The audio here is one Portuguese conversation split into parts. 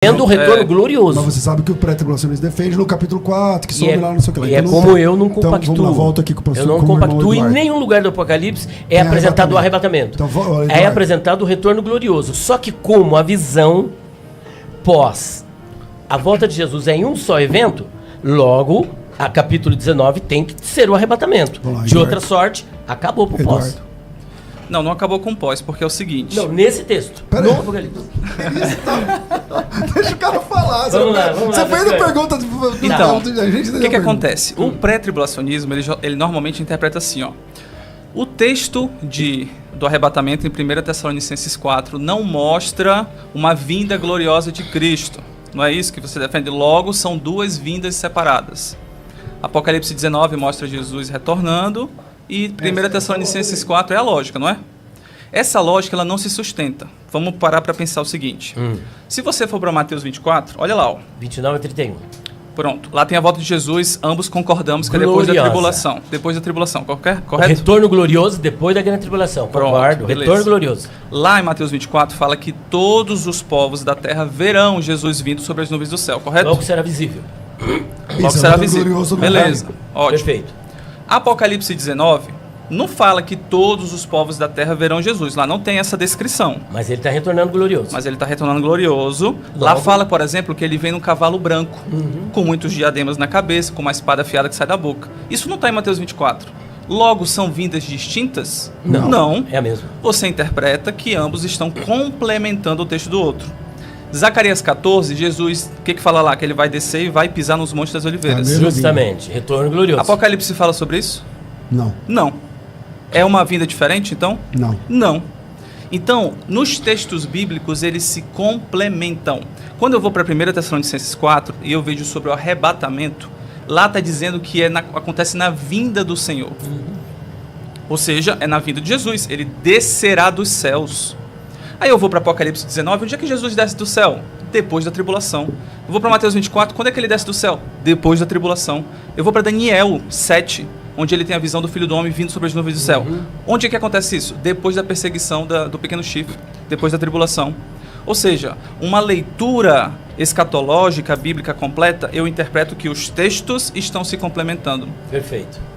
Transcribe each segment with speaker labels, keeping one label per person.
Speaker 1: Tendo o retorno glorioso.
Speaker 2: Mas você sabe que o pré-tribulacionista defende no capítulo 4, que sobe lá, não sei o que lá.
Speaker 1: E então, como eu não compactuo.
Speaker 2: Então, vamos lá, volta aqui com o pastor.
Speaker 1: Eu não compactuo em nenhum lugar do Apocalipse é apresentado o arrebatamento. Então, é apresentado o retorno glorioso. Só que como a visão pós a volta de Jesus é em um só evento, logo, a capítulo 19 tem que ser o arrebatamento.
Speaker 2: Lá,
Speaker 1: de outra sorte, acabou pro pós.
Speaker 3: Não acabou com pós, porque é o seguinte...
Speaker 1: Não, nesse texto. No Apocalipse.
Speaker 2: Deixa o cara falar.
Speaker 1: Vamos lá.
Speaker 2: Você fez a pergunta...
Speaker 3: Então, o que acontece? O pré-tribulacionismo, ele normalmente interpreta assim, ó. O texto do arrebatamento em 1 Tessalonicenses 4 não mostra uma vinda gloriosa de Cristo. Não é isso que você defende? Logo, são duas vindas separadas. Apocalipse 19 mostra Jesus retornando... E 1 Tessalonicenses 4 é a lógica, não é? Essa lógica ela não se sustenta. Vamos parar para pensar o seguinte. Se você for para Mateus 24, olha lá. Ó.
Speaker 1: 29 a 31.
Speaker 3: Pronto. Lá tem a volta de Jesus, ambos concordamos que é depois da tribulação. Depois da tribulação, correto?
Speaker 1: O retorno glorioso depois da grande tribulação. Concordo. Retorno glorioso.
Speaker 3: Lá em Mateus 24 fala que todos os povos da terra verão Jesus vindo sobre as nuvens do céu, correto?
Speaker 1: Logo será visível.
Speaker 3: Logo será visível. Beleza. Ótimo.
Speaker 1: Perfeito.
Speaker 3: Apocalipse 19 não fala que todos os povos da terra verão Jesus. Lá não tem essa descrição.
Speaker 1: Mas ele está retornando glorioso.
Speaker 3: Logo. Lá fala, por exemplo, que ele vem num cavalo branco, com muitos diademas na cabeça, com uma espada afiada que sai da boca. Isso não está em Mateus 24. Logo, são vindas distintas? Não.
Speaker 1: É a mesma.
Speaker 3: Você interpreta que ambos estão complementando o texto do outro. Zacarias 14, Jesus, o que fala lá? Que ele vai descer e vai pisar nos montes das oliveiras.
Speaker 1: Justamente, retorno glorioso.
Speaker 3: Apocalipse fala sobre isso?
Speaker 2: Não.
Speaker 3: É uma vinda diferente, então?
Speaker 2: Não.
Speaker 3: Então, nos textos bíblicos, eles se complementam. Quando eu vou para 1 Tessalonicenses 4 e eu vejo sobre o arrebatamento, lá está dizendo que acontece na vinda do Senhor. Ou seja, é na vinda de Jesus. Ele descerá dos céus. Aí eu vou para Apocalipse 19, onde é que Jesus desce do céu? Depois da tribulação. Eu vou para Mateus 24, quando é que ele desce do céu? Depois da tribulação. Eu vou para Daniel 7, onde ele tem a visão do Filho do Homem vindo sobre as nuvens do céu. Onde é que acontece isso? Depois da perseguição do pequeno chifre, depois da tribulação. Ou seja, uma leitura escatológica, bíblica completa, eu interpreto que os textos estão se complementando.
Speaker 1: Perfeito.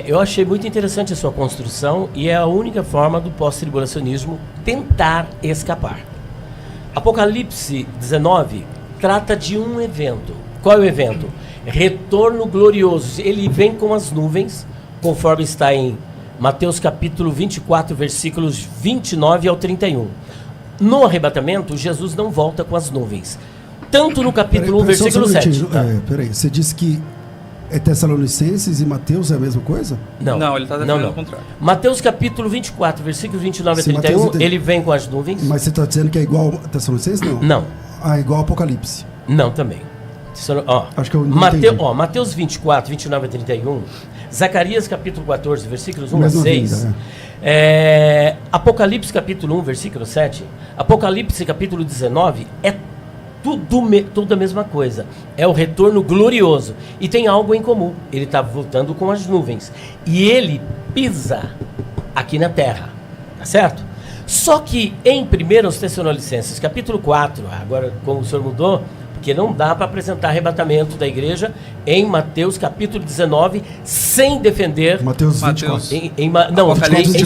Speaker 1: Eu achei muito interessante a sua construção e é a única forma do pós-tribulacionismo tentar escapar. Apocalipse 19 trata de um evento. Qual é o evento? Retorno glorioso. Ele vem com as nuvens, conforme está em Mateus capítulo 24, versículos 29 ao 31. No arrebatamento, Jesus não volta com as nuvens. Tanto no capítulo 1, versículo 7.
Speaker 2: Peraí, você disse que Tessalonicenses e Mateus é a mesma coisa?
Speaker 3: Não, ele está defendendo o contrário.
Speaker 1: Mateus capítulo 24, versículos 29 a 31, ele vem com as nuvens.
Speaker 2: Mas você está dizendo que é igual a Tessalonicenses?
Speaker 1: Não.
Speaker 2: É igual a Apocalipse?
Speaker 1: Não, também.
Speaker 2: Acho que eu não entendi.
Speaker 1: Mateus 24, 29 a 31, Zacarias capítulo 14, versículos 1 a 6, Apocalipse capítulo 1, versículo 7, Apocalipse capítulo 19, é tudo a mesma coisa. É o retorno glorioso. E tem algo em comum. Ele está voltando com as nuvens. E ele pisa aqui na terra. Tá certo? Só que em 1 Tessalonicenses, capítulo 4, agora como o senhor mudou, porque não dá para apresentar arrebatamento da igreja em Mateus capítulo 19 sem defender
Speaker 2: Mateus 24.
Speaker 1: Em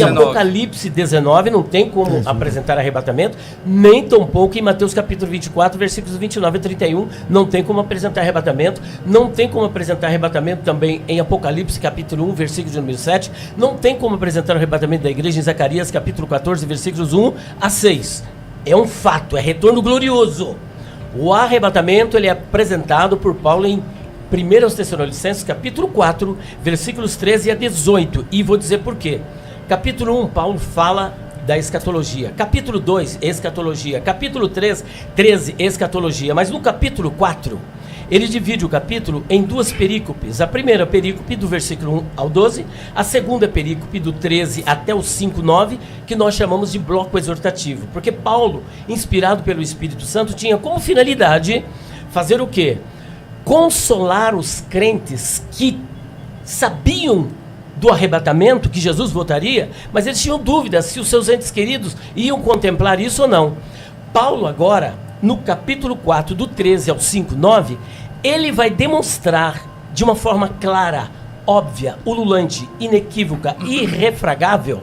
Speaker 1: Apocalipse 19 não tem como apresentar arrebatamento, nem tampouco em Mateus capítulo 24, versículos 29 a 31 não tem como apresentar arrebatamento, não tem como apresentar arrebatamento também em Apocalipse capítulo 1, versículo de número 7, não tem como apresentar o arrebatamento da igreja em Zacarias capítulo 14, versículos 1 a 6. É um fato, é retorno glorioso. O arrebatamento ele é apresentado por Paulo em 1 Tessalonicenses, capítulo 4, versículos 13 a 18. E vou dizer por quê. Capítulo 1, Paulo fala da escatologia. Capítulo 2, escatologia. Capítulo 3, 13, escatologia. Mas no capítulo 4, ele divide o capítulo em duas perícopes. A primeira perícope do versículo 1 ao 12, a segunda perícope do 13 até o 5, 9, que nós chamamos de bloco exortativo. Porque Paulo, inspirado pelo Espírito Santo, tinha como finalidade fazer o quê? Consolar os crentes que sabiam do arrebatamento, que Jesus voltaria, mas eles tinham dúvidas se os seus entes queridos iam contemplar isso ou não. Paulo agora no capítulo 4, do 13 ao 5, 9, ele vai demonstrar de uma forma clara, óbvia, ululante, inequívoca e irrefragável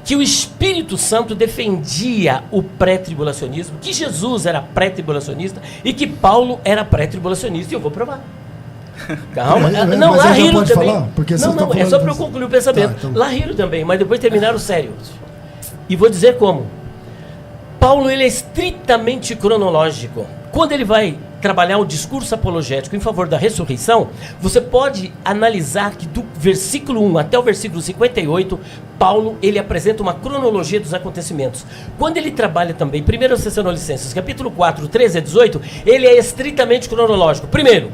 Speaker 1: que o Espírito Santo defendia o pré-tribulacionismo, que Jesus era pré-tribulacionista e que Paulo era pré-tribulacionista. E eu vou provar. Calma. Não,
Speaker 2: mas
Speaker 1: lá
Speaker 2: já
Speaker 1: riram
Speaker 2: pode
Speaker 1: também.
Speaker 2: falar? Porque
Speaker 1: Não,
Speaker 2: você tá
Speaker 1: é só
Speaker 2: falando
Speaker 1: para eu concluir o pensamento.
Speaker 2: Tá, então.
Speaker 1: Lá riram também, mas depois terminaram sério. E vou dizer como. Paulo, ele é estritamente cronológico. Quando ele vai trabalhar o discurso apologético em favor da ressurreição, você pode analisar que do versículo 1 até o versículo 58, Paulo, ele apresenta uma cronologia dos acontecimentos. Quando ele trabalha também, 1 Tessalonicenses, capítulo 4, 13 a 18, ele é estritamente cronológico. Primeiro,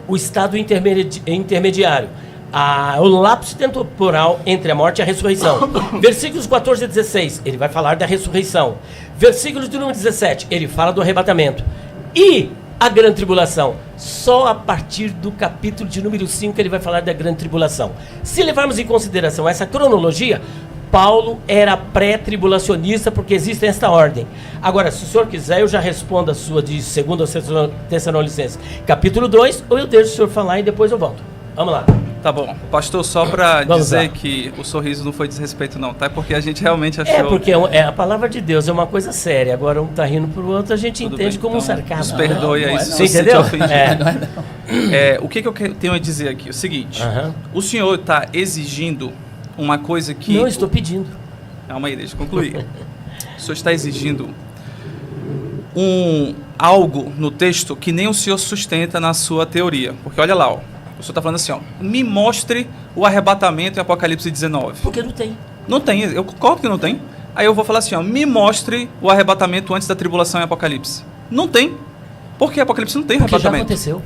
Speaker 1: o estado intermediário. O lapso temporal entre a morte e a ressurreição. Versículos 14 a 16, ele vai falar da ressurreição. Versículos de número 17, ele fala do arrebatamento. E a grande tribulação. Só a partir do capítulo de número 5 ele vai falar da grande tribulação. Se levarmos em consideração essa cronologia, Paulo era pré-tribulacionista, porque existe esta ordem. Agora, se o senhor quiser, eu já respondo a sua de 2 Tessalonicenses, capítulo 2, ou eu deixo o senhor falar e depois eu volto. Vamos lá.
Speaker 3: Tá bom. Pastor, só para
Speaker 1: Vamos
Speaker 3: dizer
Speaker 1: lá.
Speaker 3: que o sorriso não foi desrespeito não, tá? É porque a gente realmente achou...
Speaker 1: Porque a palavra de Deus é uma coisa séria. Agora um tá rindo pro outro, a gente
Speaker 3: Tudo
Speaker 1: entende
Speaker 3: bem,
Speaker 1: como um
Speaker 3: então,
Speaker 1: sarcasmo.
Speaker 3: nos perdoe aí se
Speaker 1: Você
Speaker 3: você
Speaker 1: entendeu?
Speaker 3: te ofendido. O que eu tenho a dizer aqui? O seguinte,
Speaker 1: Aham.
Speaker 3: o senhor está exigindo uma coisa que...
Speaker 1: Não estou pedindo.
Speaker 3: Calma aí, deixa eu concluir. O senhor está exigindo algo no texto que nem o senhor sustenta na sua teoria. Porque olha lá, ó, o senhor está falando assim, ó, me mostre o arrebatamento em Apocalipse 19.
Speaker 1: Porque não tem.
Speaker 3: Não tem, eu concordo que não tem. Aí eu vou falar assim, ó, me mostre o arrebatamento antes da tribulação em Apocalipse. Não tem. Porque Apocalipse não tem
Speaker 1: Porque já
Speaker 3: arrebatamento.
Speaker 1: aconteceu.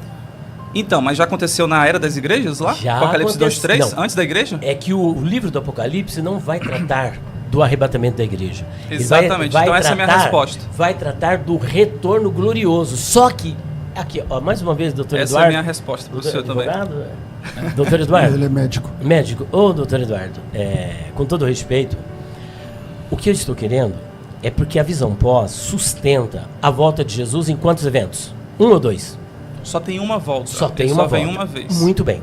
Speaker 3: Então, mas já aconteceu na era das igrejas lá?
Speaker 1: Já
Speaker 3: Apocalipse
Speaker 1: aconteceu.
Speaker 3: 2:3,
Speaker 1: Não.
Speaker 3: antes da igreja?
Speaker 1: É que o livro do Apocalipse não vai tratar do arrebatamento da igreja. Ele
Speaker 3: Exatamente, então essa é a minha resposta.
Speaker 1: Vai tratar do retorno glorioso. Só que, aqui, ó, mais uma vez, doutor
Speaker 3: Essa
Speaker 1: Eduardo.
Speaker 3: é a minha resposta para o senhor também.
Speaker 1: Doutor Eduardo.
Speaker 2: Ele é médico.
Speaker 1: Médico. Ô, doutor Eduardo, com todo respeito, o que eu estou querendo é porque a visão pós sustenta a volta de Jesus em quantos eventos? 1 ou 2?
Speaker 3: Só tem uma volta.
Speaker 1: Só tem
Speaker 3: Ele
Speaker 1: uma
Speaker 3: só
Speaker 1: volta.
Speaker 3: vem uma vez.
Speaker 1: Muito bem.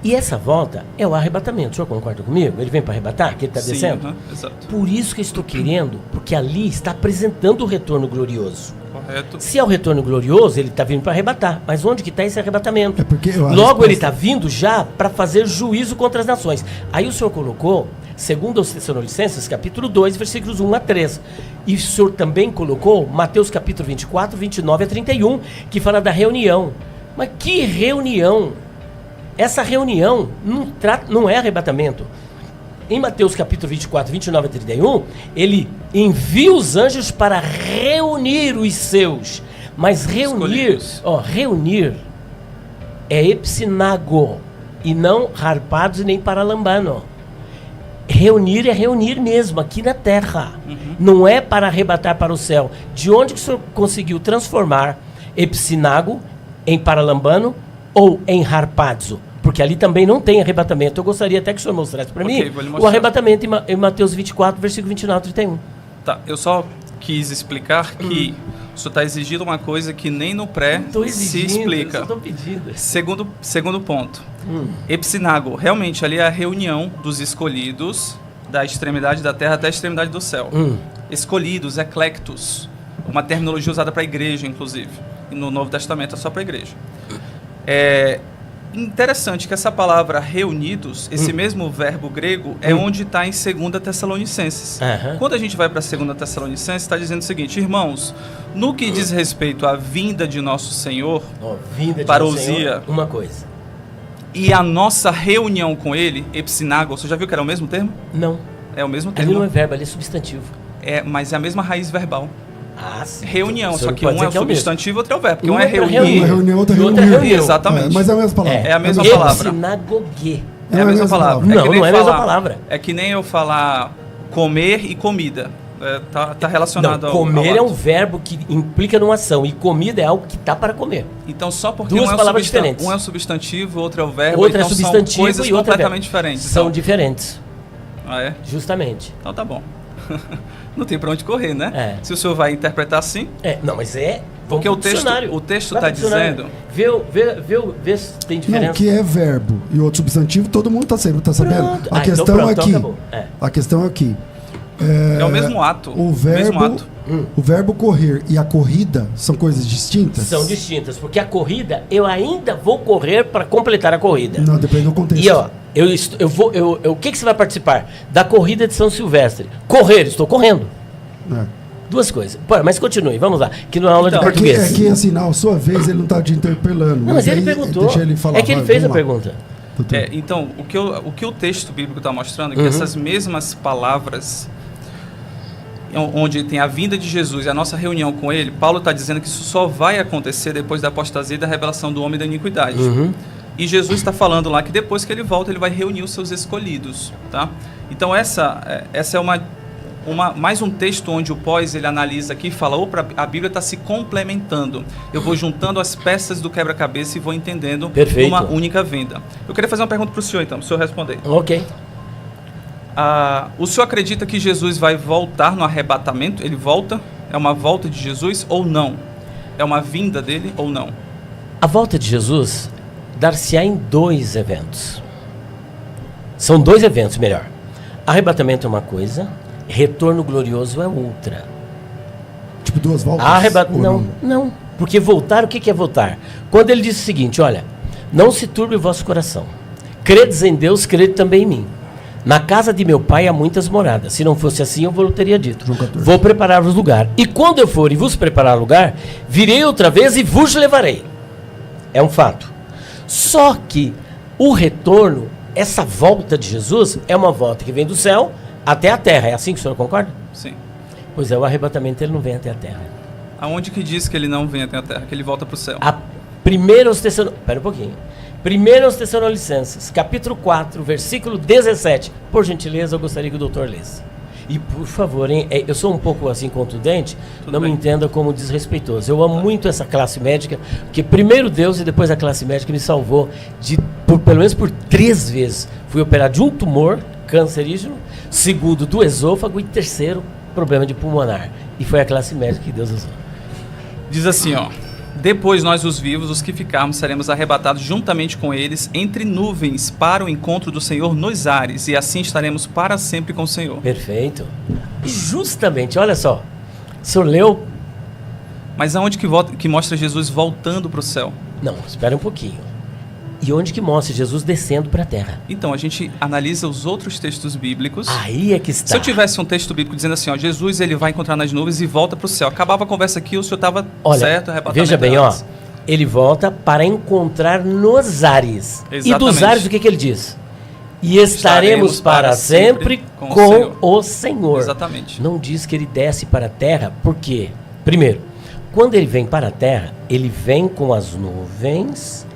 Speaker 1: E essa volta é o arrebatamento. O senhor concorda comigo? Ele vem para arrebatar, que ele está
Speaker 3: Sim,
Speaker 1: descendo?
Speaker 3: aham, exato.
Speaker 1: Por isso que eu estou querendo, porque ali está apresentando o retorno glorioso.
Speaker 3: Correto.
Speaker 1: Se é o retorno glorioso, ele está vindo para arrebatar. Mas onde que está esse arrebatamento?
Speaker 2: É porque a
Speaker 1: Logo
Speaker 2: resposta-
Speaker 1: ele está vindo já para fazer juízo contra as nações. Aí o senhor colocou, segundo aos Tessalonicenses, capítulo 2, versículos 1 a 3. E o senhor também colocou Mateus capítulo 24, 29 a 31, que fala da reunião. Mas que reunião? Essa reunião não é arrebatamento. Em Mateus capítulo 24, 29 a 31, ele envia os anjos para reunir os seus. Mas reunir é epsinago, e não harpados e nem paralambano. Reunir é reunir mesmo, aqui na terra. Não é para arrebatar para o céu. De onde que o senhor conseguiu transformar epsinago em paralambano ou em harpazo? Porque ali também não tem arrebatamento. Eu gostaria até que o senhor mostrasse para
Speaker 3: Ok,
Speaker 1: mim
Speaker 3: vou lhe
Speaker 1: o
Speaker 3: mostrar.
Speaker 1: arrebatamento em Mateus 24, versículo 29 a 31.
Speaker 3: Tá, eu só quis explicar que o senhor está exigindo uma coisa que nem no pré
Speaker 1: Estou
Speaker 3: se
Speaker 1: exigindo,
Speaker 3: explica.
Speaker 1: eu estou pedindo.
Speaker 3: Segundo ponto. Epsinago, realmente ali é a reunião dos escolhidos da extremidade da terra até a extremidade do céu. Escolhidos, eclectos. Uma terminologia usada para a igreja, inclusive. E no Novo Testamento é só para a igreja. É interessante que essa palavra reunidos, esse mesmo verbo grego, é onde está em 2 Tessalonicenses.
Speaker 1: Aham.
Speaker 3: Quando a gente vai para 2 Tessalonicenses, está dizendo o seguinte, irmãos, no que diz respeito à vinda de nosso Senhor
Speaker 1: Ó, vinda de
Speaker 3: Parousia.
Speaker 1: nosso Senhor, uma coisa.
Speaker 3: e a nossa reunião com ele, epsinago, você já viu que era o mesmo termo?
Speaker 1: Não.
Speaker 3: É o mesmo
Speaker 1: Ali não é
Speaker 3: termo.
Speaker 1: verbo, ali é substantivo.
Speaker 3: Mas é a mesma raiz verbal.
Speaker 1: Ah, sim.
Speaker 3: Reunião,
Speaker 1: O
Speaker 3: só
Speaker 1: senhor
Speaker 3: que
Speaker 1: pode
Speaker 3: um
Speaker 1: dizer
Speaker 3: é o
Speaker 1: que o mesmo.
Speaker 3: substantivo, outro é o verbo. Porque
Speaker 1: Um
Speaker 3: um
Speaker 1: é
Speaker 3: é
Speaker 1: pra
Speaker 3: reunir.
Speaker 2: Uma reunião, outra
Speaker 1: E outra
Speaker 2: reunião.
Speaker 1: reunião.
Speaker 3: Exatamente.
Speaker 2: Mas é a mesma palavra.
Speaker 3: É a mesma
Speaker 2: mesma
Speaker 3: palavra.
Speaker 1: Epsinagogue.
Speaker 3: É a mesma palavra.
Speaker 1: Não,
Speaker 3: que nem
Speaker 1: não é a mesma
Speaker 3: falar-
Speaker 1: palavra.
Speaker 3: É que nem eu falar comer e comida. Tá relacionado
Speaker 1: Não,
Speaker 3: ao
Speaker 1: comer é
Speaker 3: ao
Speaker 1: um
Speaker 3: ato.
Speaker 1: verbo que implica numa ação. E comida é algo que está para comer.
Speaker 3: Então, só porque
Speaker 1: Duas
Speaker 3: um é,
Speaker 1: palavras diferentes.
Speaker 3: um é o substantivo, outro é o verbo,
Speaker 1: Outra
Speaker 3: então
Speaker 1: é substantivo
Speaker 3: são coisas
Speaker 1: e outra é
Speaker 3: completamente
Speaker 1: verbo.
Speaker 3: diferentes.
Speaker 1: São
Speaker 3: então.
Speaker 1: diferentes,
Speaker 3: Ah, é?
Speaker 1: justamente.
Speaker 3: Então tá bom. Não tem pra onde correr, né?
Speaker 1: É.
Speaker 3: Se o senhor vai interpretar assim,
Speaker 1: Não, mas
Speaker 3: Porque o texto está dizendo...
Speaker 1: Vê se tem diferença.
Speaker 2: Não, que é verbo e outro substantivo, todo mundo está sabendo. A questão
Speaker 1: então
Speaker 2: aqui.
Speaker 1: É.
Speaker 2: A questão aqui.
Speaker 3: É o mesmo ato.
Speaker 2: O verbo correr e a corrida são coisas distintas?
Speaker 1: São distintas, porque a corrida, eu ainda vou correr para completar a corrida.
Speaker 2: Não, depende do contexto.
Speaker 1: E ó, o que você vai participar? Da corrida de São Silvestre. Correr, estou correndo.
Speaker 2: É.
Speaker 1: Duas coisas. Pô, mas continue, vamos lá, que não é aula de português.
Speaker 2: É que assim, na sua vez, ele não está te interpelando.
Speaker 1: Não, mas ele perguntou.
Speaker 2: Deixa ele falar.
Speaker 1: É que ele fez a pergunta.
Speaker 3: Então, o que o texto bíblico está mostrando é que essas mesmas palavras, onde tem a vinda de Jesus e a nossa reunião com ele, Paulo está dizendo que isso só vai acontecer depois da apostasia e da revelação do homem da iniquidade. E Jesus está falando lá que depois que ele volta, ele vai reunir os seus escolhidos. Tá? Então essa é mais um texto onde o Pós ele analisa aqui e fala, a Bíblia está se complementando. Eu vou juntando as peças do quebra-cabeça e vou entendendo uma única vinda. Eu queria fazer uma pergunta para o senhor, então, para o senhor responder.
Speaker 1: Ok.
Speaker 3: O senhor acredita que Jesus vai voltar no arrebatamento? Ele volta? É uma volta de Jesus ou não? É uma vinda dele ou não?
Speaker 1: A volta de Jesus dar-se-á em 2 eventos. São 2 eventos, melhor. Arrebatamento é uma coisa, retorno glorioso é outra.
Speaker 2: Tipo 2 voltas?
Speaker 1: Não. Porque voltar, o que é voltar? Quando ele diz o seguinte, olha, não se turbe o vosso coração. Credes em Deus, crede também em mim. Na casa de meu pai há muitas moradas. Se não fosse assim, eu vos teria dito. Vou preparar-vos lugar. E quando eu for e vos preparar lugar, virei outra vez e vos levarei. É um fato. Só que o retorno, essa volta de Jesus, é uma volta que vem do céu até a terra. É assim que o senhor concorda?
Speaker 3: Sim.
Speaker 1: Pois é, o arrebatamento ele não vem até a terra.
Speaker 3: Aonde que diz que ele não vem até a terra, que ele volta para o céu?
Speaker 1: Espera um pouquinho. 1 Tessalonicenses, capítulo 4, versículo 17. Por gentileza, eu gostaria que o doutor lesse. E, por favor, hein, eu sou um pouco assim contundente, não me entenda como desrespeitoso. Eu amo muito essa classe médica, porque primeiro Deus e depois a classe médica me salvou pelo menos por 3 vezes. Fui operado de um tumor cancerígeno, segundo do esôfago e terceiro, problema de pulmonar. E foi a classe médica que Deus usou.
Speaker 3: Diz assim, ó. Depois nós, os vivos, os que ficarmos, seremos arrebatados juntamente com eles entre nuvens para o encontro do Senhor nos ares, e assim estaremos para sempre com o Senhor.
Speaker 1: Perfeito. Justamente, olha só. O senhor leu?
Speaker 3: Mas aonde que mostra Jesus voltando para o céu?
Speaker 1: Não, espera um pouquinho. E onde que mostra Jesus descendo para a terra?
Speaker 3: Então, a gente analisa os outros textos bíblicos.
Speaker 1: Aí é que está.
Speaker 3: Se eu tivesse um texto bíblico dizendo assim, ó, Jesus ele vai encontrar nas nuvens e volta para o céu. Acabava a conversa aqui, o senhor estava certo, arrebatamento.
Speaker 1: Veja bem, ó, ele volta para encontrar nos ares.
Speaker 3: Exatamente.
Speaker 1: E dos ares, o que ele diz? E estaremos para sempre com o Senhor.
Speaker 3: Exatamente.
Speaker 1: Não diz que ele desce para a terra, por quê? Primeiro, quando ele vem para a terra, ele vem com as nuvens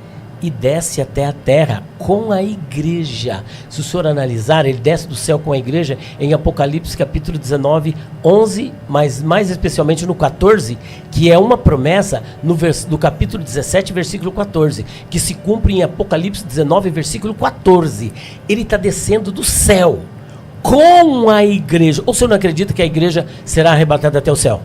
Speaker 1: e desce até a terra com a igreja. Se o senhor analisar, ele desce do céu com a igreja em Apocalipse capítulo 19, 11, mas mais especialmente no 14, que é uma promessa no capítulo 17, versículo 14, que se cumpre em Apocalipse 19, versículo 14. Ele está descendo do céu com a igreja. Ou o senhor não acredita que a igreja será arrebatada até o céu?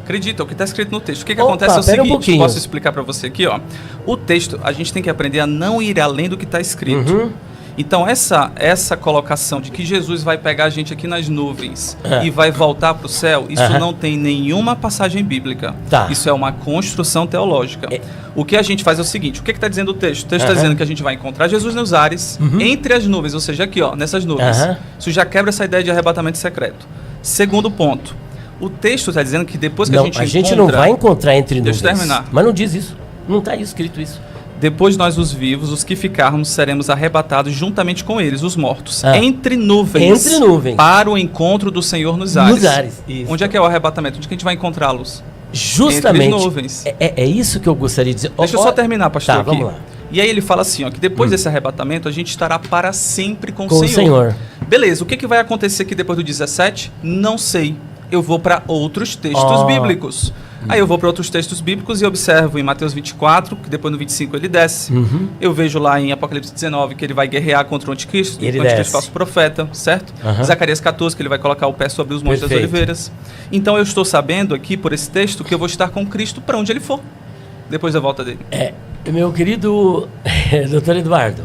Speaker 3: Acredita, o que está escrito no texto. O que acontece é o seguinte, posso explicar para você aqui, ó. O texto, a gente tem que aprender a não ir além do que está escrito. Então, essa colocação de que Jesus vai pegar a gente aqui nas nuvens e vai voltar para o céu, isso não tem nenhuma passagem bíblica. Isso é uma construção teológica. O que a gente faz é o seguinte, o que está dizendo o texto? O texto está dizendo que a gente vai encontrar Jesus nos ares, entre as nuvens, ou seja, aqui, ó, nessas nuvens. Isso já quebra essa ideia de arrebatamento secreto. Segundo ponto. O texto está dizendo que depois que a gente
Speaker 1: não vai encontrar entre nuvens.
Speaker 3: Deixa eu terminar.
Speaker 1: Mas não diz isso. Não está escrito isso.
Speaker 3: Depois nós, os vivos, os que ficarmos, seremos arrebatados juntamente com eles, os mortos, entre nuvens.
Speaker 1: Entre nuvens.
Speaker 3: Para o encontro do Senhor nos ares.
Speaker 1: Nos ares. Isso.
Speaker 3: Onde é que é o arrebatamento? Onde é que a gente vai encontrá-los?
Speaker 1: Justamente.
Speaker 3: Entre as nuvens.
Speaker 1: É isso que eu gostaria de dizer.
Speaker 3: Deixa eu só terminar, pastor.
Speaker 1: Tá,
Speaker 3: aqui.
Speaker 1: vamos lá.
Speaker 3: E aí ele fala assim, ó, que depois desse arrebatamento, a gente estará para sempre com o
Speaker 1: Senhor.
Speaker 3: Beleza, o que vai acontecer aqui depois do 17? Não sei. eu vou para outros textos bíblicos. Aí eu vou para outros textos bíblicos e observo em Mateus 24, que depois no 25 ele desce. Eu vejo lá em Apocalipse 19 que ele vai guerrear contra o anticristo, o anticristo falso profeta, certo? Zacarias 14 que ele vai colocar o pé sobre os montes das oliveiras. Então eu estou sabendo aqui por esse texto que eu vou estar com Cristo para onde ele for, depois da volta dele.
Speaker 1: Meu querido doutor Eduardo,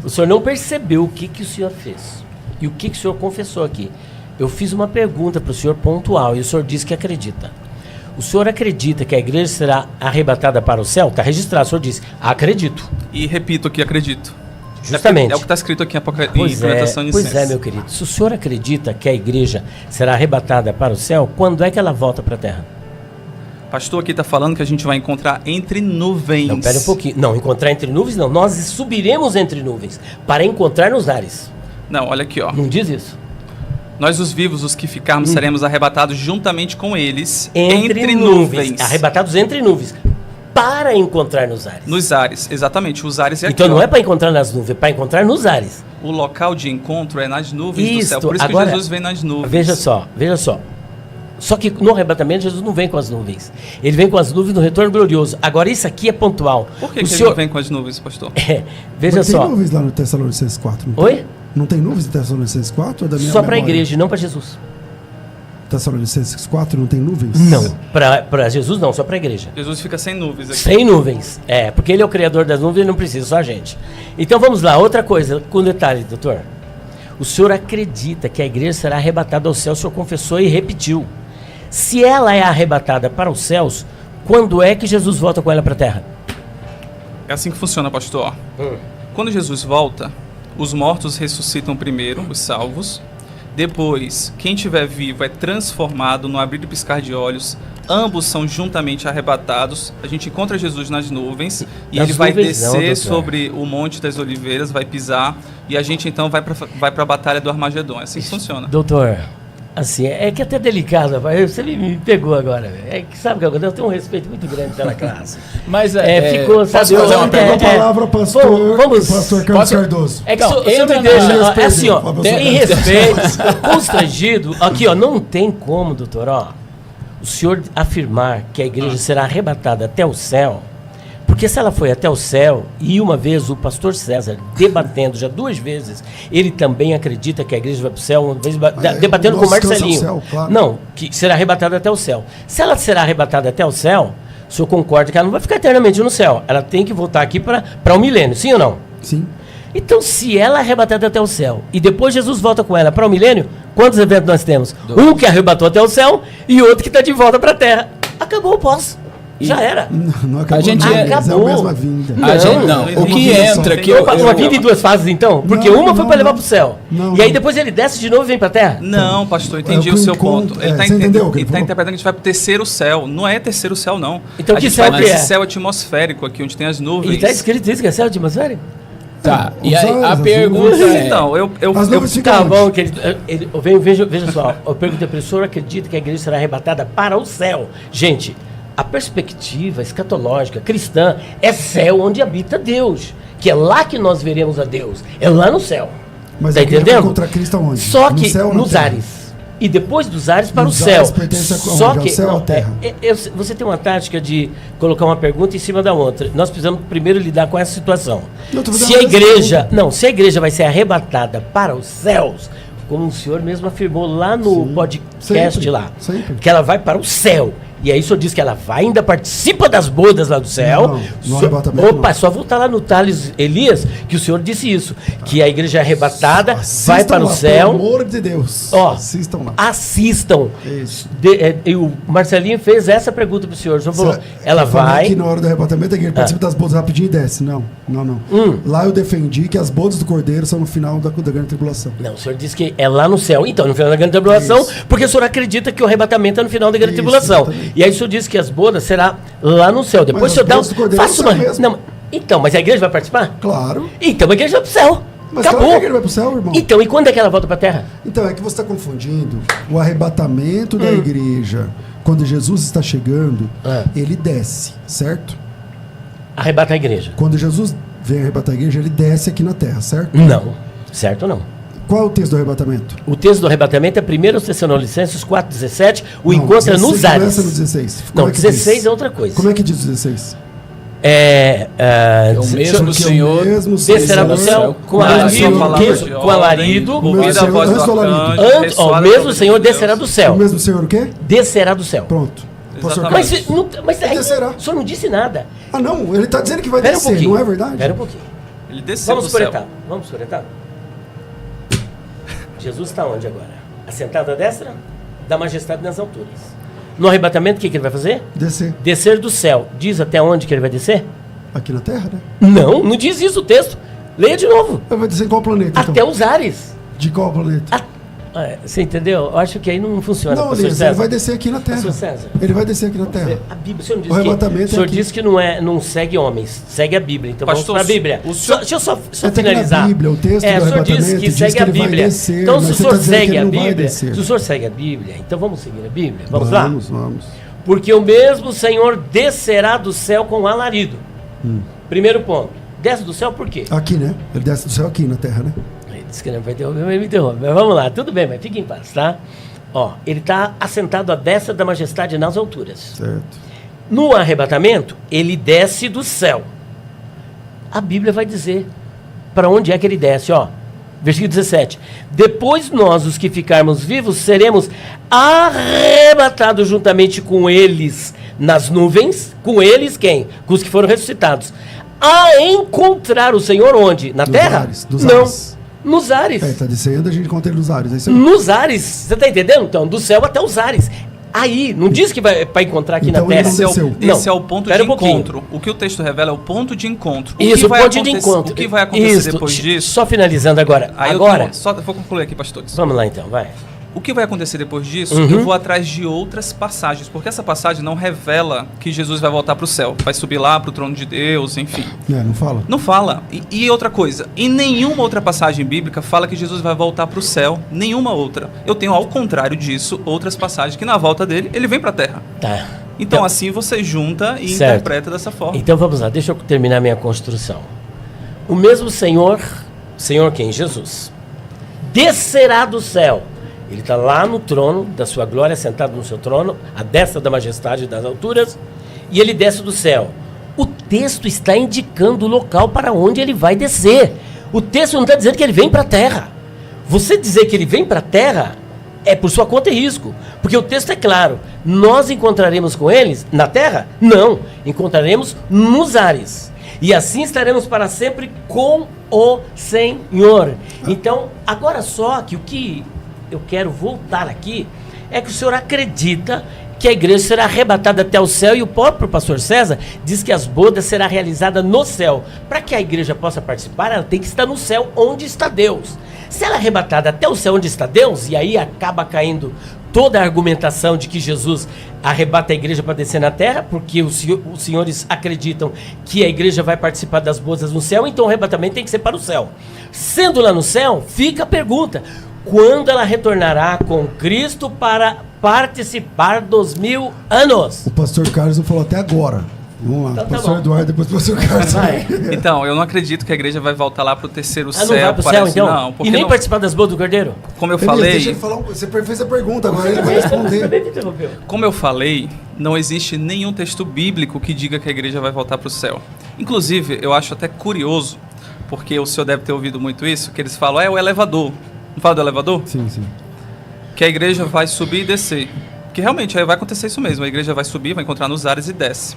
Speaker 1: o senhor não percebeu o que o senhor fez e o que o senhor confessou aqui. Eu fiz uma pergunta para o senhor pontual e o senhor disse que acredita. O senhor acredita que a igreja será arrebatada para o céu? Está registrado, o senhor disse, acredito.
Speaker 3: E repito aqui, acredito.
Speaker 1: Justamente.
Speaker 3: É o que está escrito aqui em Implementação de
Speaker 1: Pois é, meu querido. Se o senhor acredita que a igreja será arrebatada para o céu, quando é que ela volta para a terra?
Speaker 3: Pastor aqui está falando que a gente vai encontrar entre nuvens.
Speaker 1: Não, pera um pouquinho. Não, encontrar entre nuvens não. Nós subiremos entre nuvens para encontrar nos ares.
Speaker 3: Não, olha aqui, ó.
Speaker 1: Não diz isso?
Speaker 3: Nós, os vivos, os que ficarmos, seremos arrebatados juntamente com eles
Speaker 1: entre nuvens. Arrebatados entre nuvens. Para encontrar nos ares.
Speaker 3: Nos ares, exatamente. Os ares é aqui.
Speaker 1: Então não é para encontrar nas nuvens, é para encontrar nos ares.
Speaker 3: O local de encontro é nas nuvens do
Speaker 1: Isso,
Speaker 3: céu. Por isso
Speaker 1: agora,
Speaker 3: que Jesus vem nas nuvens.
Speaker 1: Veja só. Só que no arrebatamento Jesus não vem com as nuvens. Ele vem com as nuvens no retorno glorioso. Agora isso aqui é pontual.
Speaker 3: Por que ele não vem com as nuvens, pastor?
Speaker 1: Veja
Speaker 2: não
Speaker 1: só.
Speaker 2: Tem nuvens lá no Tessalonicenses 4? Não
Speaker 1: Oi?
Speaker 2: Tem? Não tem nuvens em Tessalonicenses 4? Ou
Speaker 1: Só para a igreja, não para Jesus.
Speaker 2: Tessalonicenses 4 não tem nuvens?
Speaker 1: Não. Para Jesus não, só para a igreja.
Speaker 3: Jesus fica sem nuvens aqui.
Speaker 1: Sem nuvens. Porque ele é o criador das nuvens e não precisa, só a gente. Então vamos lá, outra coisa, com detalhe, doutor. O senhor acredita que a igreja será arrebatada ao céu, o senhor confessou e repetiu. Se ela é arrebatada para os céus, quando é que Jesus volta com ela para a terra?
Speaker 3: É assim que funciona, pastor. Quando Jesus volta, os mortos ressuscitam primeiro, os salvos. Depois, quem estiver vivo é transformado no abrir e piscar de olhos. Ambos são juntamente arrebatados. A gente encontra Jesus nas nuvens e ele vai descer sobre o Monte das Oliveiras, vai pisar e a gente então vai para a Batalha do Armagedon. É assim que funciona.
Speaker 1: Doutor, assim, é que é até delicado, você me pegou agora. É que sabe que eu tenho um respeito muito grande pela classe.
Speaker 4: Mas
Speaker 1: ficou, sabe?
Speaker 4: Posso fazer uma pergunta?
Speaker 2: A palavra pastor Carlos Cardoso.
Speaker 1: É que
Speaker 4: não,
Speaker 1: o senhor me deixa, é assim, ó, em
Speaker 2: em
Speaker 1: respeito, constrangido, aqui, ó, não tem como, doutor, ó, o senhor afirmar que a igreja será arrebatada até o céu, porque se ela foi até o céu, e uma vez o pastor César debatendo, já 2 vezes, ele também acredita que a igreja vai para o céu, uma vez debatendo com o Marcelinho.
Speaker 2: Céu, claro.
Speaker 1: Não, que será arrebatada até o céu. Se ela será arrebatada até o céu, o senhor concorda que ela não vai ficar eternamente no céu. Ela tem que voltar aqui para o milênio, sim ou não?
Speaker 2: Sim.
Speaker 1: Então, se ela é arrebatada até o céu, e depois Jesus volta com ela para o milênio, quantos eventos nós temos?
Speaker 4: 2.
Speaker 1: Um que arrebatou até o céu e outro que está de volta para a terra. Acabou o pós. Já era.
Speaker 2: Não acabou.
Speaker 4: A gente
Speaker 2: não,
Speaker 1: acabou.
Speaker 2: É a mesma vinda.
Speaker 4: O que entra aqui...
Speaker 1: Uma vida em 2 fases, então? Porque uma foi para levar para o céu.
Speaker 2: Não,
Speaker 1: e aí depois ele desce de novo e vem para a terra?
Speaker 3: Não, pastor, entendi o seu ponto. Ele está
Speaker 2: entendeu?
Speaker 3: Ele está interpretando que a gente vai para o terceiro céu. Não é terceiro céu, não.
Speaker 1: Então
Speaker 3: a
Speaker 1: que
Speaker 3: gente
Speaker 1: céu
Speaker 3: vai
Speaker 1: que
Speaker 3: para
Speaker 1: é?
Speaker 3: esse céu atmosférico aqui, onde tem as nuvens.
Speaker 1: E está escrito isso, que é céu atmosférico?
Speaker 4: Tá, e
Speaker 2: Os
Speaker 4: aí a
Speaker 2: olhos,
Speaker 4: pergunta é...
Speaker 3: Então,
Speaker 2: As nuvens ficam
Speaker 1: Tá
Speaker 2: onde?
Speaker 1: bom, querido. Veja só, eu perguntei para o senhor, acredita que a igreja será arrebatada para o céu? Gente, a perspectiva escatológica cristã é céu onde habita Deus, que é lá que nós veremos a Deus, é lá no céu.
Speaker 2: Mas
Speaker 1: Tá
Speaker 2: a igreja vai
Speaker 1: entendendo?
Speaker 2: encontrar Cristo aonde?
Speaker 1: Só
Speaker 2: No
Speaker 1: que
Speaker 2: céu ou na
Speaker 1: nos
Speaker 2: terra?
Speaker 1: ares. E depois dos ares para
Speaker 2: Nos
Speaker 1: o céu.
Speaker 2: ares pertence a
Speaker 1: Só
Speaker 2: onde? Ao
Speaker 1: que
Speaker 2: céu ou
Speaker 1: não,
Speaker 2: à terra?
Speaker 1: você tem uma tática de colocar uma pergunta em cima da outra. Nós precisamos primeiro lidar com essa situação.
Speaker 2: Eu tô fazendo
Speaker 1: Se a
Speaker 2: a mesma
Speaker 1: igreja,
Speaker 2: pergunta.
Speaker 1: não, se a igreja vai ser arrebatada para os céus, como o senhor mesmo afirmou lá no podcast
Speaker 2: sempre,
Speaker 1: lá,
Speaker 2: sempre.
Speaker 1: que ela vai para o céu. E aí o senhor diz que ela vai, ainda participa das bodas lá do céu.
Speaker 2: Não, no arrebatamento
Speaker 1: Opa,
Speaker 2: não.
Speaker 1: só voltar lá no Tales Elias, que o senhor disse isso. Que a igreja é arrebatada,
Speaker 2: Assistam
Speaker 1: vai para o
Speaker 2: lá,
Speaker 1: céu.
Speaker 2: Pelo amor de Deus.
Speaker 1: Ó,
Speaker 2: Assistam lá.
Speaker 1: Assistam.
Speaker 2: Isso.
Speaker 1: E o Marcelinho fez essa pergunta pro senhor. O senhor falou, ela
Speaker 2: Eu falei
Speaker 1: vai.
Speaker 2: que na hora do arrebatamento a igreja participa das bodas rapidinho e desce. Não. Lá eu defendi que as bodas do Cordeiro são no final da grande tribulação.
Speaker 1: Não, o senhor disse que é lá no céu. Então, no final da grande tribulação,
Speaker 2: Isso.
Speaker 1: porque o senhor acredita que o arrebatamento é no final da grande
Speaker 2: Isso,
Speaker 1: tribulação.
Speaker 2: exatamente.
Speaker 1: E aí o senhor disse que as bodas será lá no céu. Depois
Speaker 2: Mas
Speaker 1: o senhor
Speaker 2: as
Speaker 1: dá
Speaker 2: bodas do Cordeiro
Speaker 1: faça
Speaker 2: não
Speaker 1: uma.
Speaker 2: são mesmo.
Speaker 1: Não, então, mas a igreja vai participar?
Speaker 2: Claro.
Speaker 1: Então a igreja vai pro céu.
Speaker 2: Mas
Speaker 1: Acabou.
Speaker 2: claro que a igreja vai pro céu, irmão.
Speaker 1: Então, e quando é que ela volta pra terra?
Speaker 2: Então, é que você está confundindo o arrebatamento da igreja. Quando Jesus está chegando, ele desce, certo?
Speaker 1: Arrebata a igreja.
Speaker 2: Quando Jesus vem arrebatar a igreja, ele desce aqui na terra, certo?
Speaker 1: Não. Certo ou não?
Speaker 2: Qual é o texto do arrebatamento?
Speaker 1: O texto do arrebatamento é 1 Tessalonicenses 4,17. O encontro é nos ares.
Speaker 2: Começa no 16.
Speaker 1: Não,
Speaker 2: Como é que
Speaker 1: 16
Speaker 2: diz?
Speaker 1: é outra coisa.
Speaker 2: Como é que diz o 16?
Speaker 4: o mesmo Senhor
Speaker 1: descerá do céu com alarido,
Speaker 2: O mesmo Senhor, antes do alarido.
Speaker 1: o mesmo Senhor descerá do céu.
Speaker 2: O mesmo Senhor o quê?
Speaker 1: Descerá do céu.
Speaker 2: Pronto. Pastor
Speaker 3: Exatamente.
Speaker 2: Carlos.
Speaker 1: Mas aí,
Speaker 2: Descerá.
Speaker 1: o senhor não disse nada.
Speaker 2: Ah, não, ele está dizendo que vai
Speaker 1: Espera um
Speaker 2: descer,
Speaker 1: pouquinho.
Speaker 2: não é verdade?
Speaker 1: Espera um pouquinho.
Speaker 3: Ele desceu
Speaker 1: Vamos
Speaker 3: do
Speaker 1: por
Speaker 3: céu.
Speaker 1: etapa. Vamos por etapa. Jesus está onde agora? Assentado à destra da majestade nas alturas. No arrebatamento, o que ele vai fazer?
Speaker 2: Descer.
Speaker 1: Descer do céu. Diz até onde que ele vai descer?
Speaker 2: Aqui na Terra, né?
Speaker 1: Não diz isso o texto. Leia de novo.
Speaker 2: Ele vai descer em qual planeta,
Speaker 1: Até
Speaker 2: então?
Speaker 1: os ares.
Speaker 2: De qual planeta?
Speaker 1: Você entendeu? Eu acho que aí não funciona.
Speaker 2: Não,
Speaker 1: pastor
Speaker 2: Elias,
Speaker 1: César.
Speaker 2: ele vai descer aqui na Terra.
Speaker 1: Pastor César.
Speaker 2: Ele vai descer aqui na Terra.
Speaker 1: A Bíblia, o senhor não
Speaker 2: O arrebatamento
Speaker 1: o senhor
Speaker 2: é aqui.
Speaker 1: disse que não segue homens, segue a Bíblia. Então
Speaker 3: Pastor,
Speaker 1: vamos para a Bíblia.
Speaker 3: o senhor-
Speaker 1: Deixa eu só
Speaker 2: Até que
Speaker 1: finalizar.
Speaker 2: na Bíblia, o texto do
Speaker 1: o senhor
Speaker 2: arrebatamento
Speaker 1: disse que
Speaker 2: diz
Speaker 1: segue
Speaker 2: que
Speaker 1: a
Speaker 2: ele vai
Speaker 1: Bíblia.
Speaker 2: descer,
Speaker 1: Então, se
Speaker 2: mas
Speaker 1: o
Speaker 2: você
Speaker 1: senhor
Speaker 2: tá dizendo que
Speaker 1: segue
Speaker 2: ele
Speaker 1: a
Speaker 2: não vai
Speaker 1: Bíblia,
Speaker 2: descer.
Speaker 1: se o senhor segue a Bíblia, então vamos seguir a Bíblia. Vamos lá?
Speaker 2: Vamos.
Speaker 1: Porque o mesmo Senhor descerá do céu com alarido. Primeiro ponto. Desce do céu por quê?
Speaker 2: Aqui, né? Ele desce do céu aqui na Terra, né?
Speaker 1: Ele disse que não vai interromper, mas me interrompe. Mas vamos lá, tudo bem, mas fique em paz, tá? Ó, ele está assentado à destra da majestade nas alturas.
Speaker 2: Certo.
Speaker 1: No arrebatamento, ele desce do céu. A Bíblia vai dizer para onde é que ele desce, ó. Versículo 17. Depois nós, os que ficarmos vivos, seremos arrebatados juntamente com eles nas nuvens. Com eles quem? Com os que foram ressuscitados. A encontrar o Senhor onde? Na
Speaker 2: Nos
Speaker 1: terra?
Speaker 2: ares, dos
Speaker 1: Não.
Speaker 2: ares.
Speaker 1: Nos ares.
Speaker 2: Tá descendo, a gente conta ele nos ares. É isso aí.
Speaker 1: Nos ares. Você está entendendo? Então, do céu até os ares. Aí, não diz que vai para encontrar aqui
Speaker 2: Então
Speaker 1: na
Speaker 2: ele
Speaker 1: terra.
Speaker 2: não desceu.
Speaker 3: Esse é o ponto
Speaker 1: Espera
Speaker 3: de
Speaker 1: um pouquinho.
Speaker 3: encontro. O que o texto revela é o ponto de encontro.
Speaker 1: Isso, o ponto de encontro.
Speaker 3: O que vai acontecer
Speaker 1: Isso,
Speaker 3: depois disso?
Speaker 1: Só finalizando agora.
Speaker 3: Aí
Speaker 1: Agora,
Speaker 3: só vou concluir aqui, pastores.
Speaker 1: vamos lá então, vai.
Speaker 3: O que vai acontecer depois disso?
Speaker 1: Uhum.
Speaker 3: Eu vou atrás de outras passagens, porque essa passagem não revela que Jesus vai voltar para o céu, vai subir lá para o trono de Deus, enfim.
Speaker 2: Não fala?
Speaker 3: Não fala. E outra coisa, em nenhuma outra passagem bíblica fala que Jesus vai voltar para o céu, nenhuma outra. Eu tenho, ao contrário disso, outras passagens que na volta dele, ele vem para a terra.
Speaker 1: Tá.
Speaker 3: Então assim você junta e
Speaker 1: Certo.
Speaker 3: interpreta dessa forma.
Speaker 1: Então vamos lá, deixa eu terminar minha construção. O mesmo Senhor quem? Jesus, descerá do céu. Ele está lá no trono da sua glória, sentado no seu trono, à destra da majestade das alturas, e ele desce do céu. O texto está indicando o local para onde ele vai descer. O texto não está dizendo que ele vem para a terra. Você dizer que ele vem para a terra é por sua conta e risco, porque o texto é claro. Nós encontraremos com eles na terra? Não, encontraremos nos ares. E assim estaremos para sempre com o Senhor. Então, agora só que o que eu quero voltar aqui é que o senhor acredita que a igreja será arrebatada até o céu, e o próprio pastor César diz que as bodas serão realizadas no céu. Para que a igreja possa participar, ela tem que estar no céu onde está Deus. Se ela é arrebatada até o céu onde está Deus, e aí acaba caindo toda a argumentação de que Jesus arrebata a igreja para descer na terra, porque os senhores acreditam que a igreja vai participar das bodas no céu, então o arrebatamento tem que ser para o céu. Sendo lá no céu, fica a pergunta: quando ela retornará com Cristo para participar dos 1000 anos?
Speaker 2: O pastor Carlos não falou até agora. Vamos lá.
Speaker 1: Então tá
Speaker 2: Pastor
Speaker 1: bom.
Speaker 2: Eduardo, depois o pastor Carlos.
Speaker 1: Vai.
Speaker 3: Então, eu não acredito que a igreja vai voltar lá para o terceiro
Speaker 1: Ah, não
Speaker 3: céu.
Speaker 1: vai para o céu, então?
Speaker 3: Não, porque
Speaker 1: E nem
Speaker 3: não,
Speaker 1: participar das bodas do Cordeiro?
Speaker 3: como eu
Speaker 2: Elias,
Speaker 3: falei,
Speaker 2: deixa ele falar. Você fez a pergunta, agora ele vai responder.
Speaker 1: Também me interrompeu.
Speaker 3: como eu falei, não existe nenhum texto bíblico que diga que a igreja vai voltar para o céu. Inclusive, eu acho até curioso, porque o senhor deve ter ouvido muito isso, que eles falam, é o elevador. Não fala do elevador?
Speaker 2: Sim.
Speaker 3: Que a igreja vai subir e descer. Que realmente aí vai acontecer isso mesmo, a igreja vai subir, vai encontrar nos ares e desce.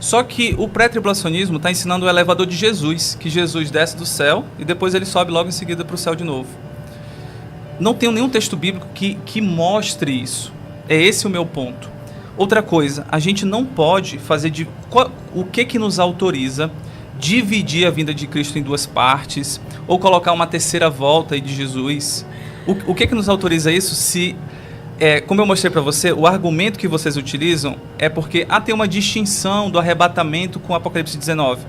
Speaker 3: Só que o pré-tribulacionismo está ensinando o elevador de Jesus, que Jesus desce do céu e depois ele sobe logo em seguida para o céu de novo. Não tem nenhum texto bíblico que mostre isso. É esse o meu ponto. Outra coisa, a gente não pode fazer... O que nos autoriza dividir a vinda de Cristo em duas partes ou colocar uma terceira volta de Jesus? O que nos autoriza isso se... como eu mostrei para você, o argumento que vocês utilizam é porque tem uma distinção do arrebatamento com Apocalipse 19.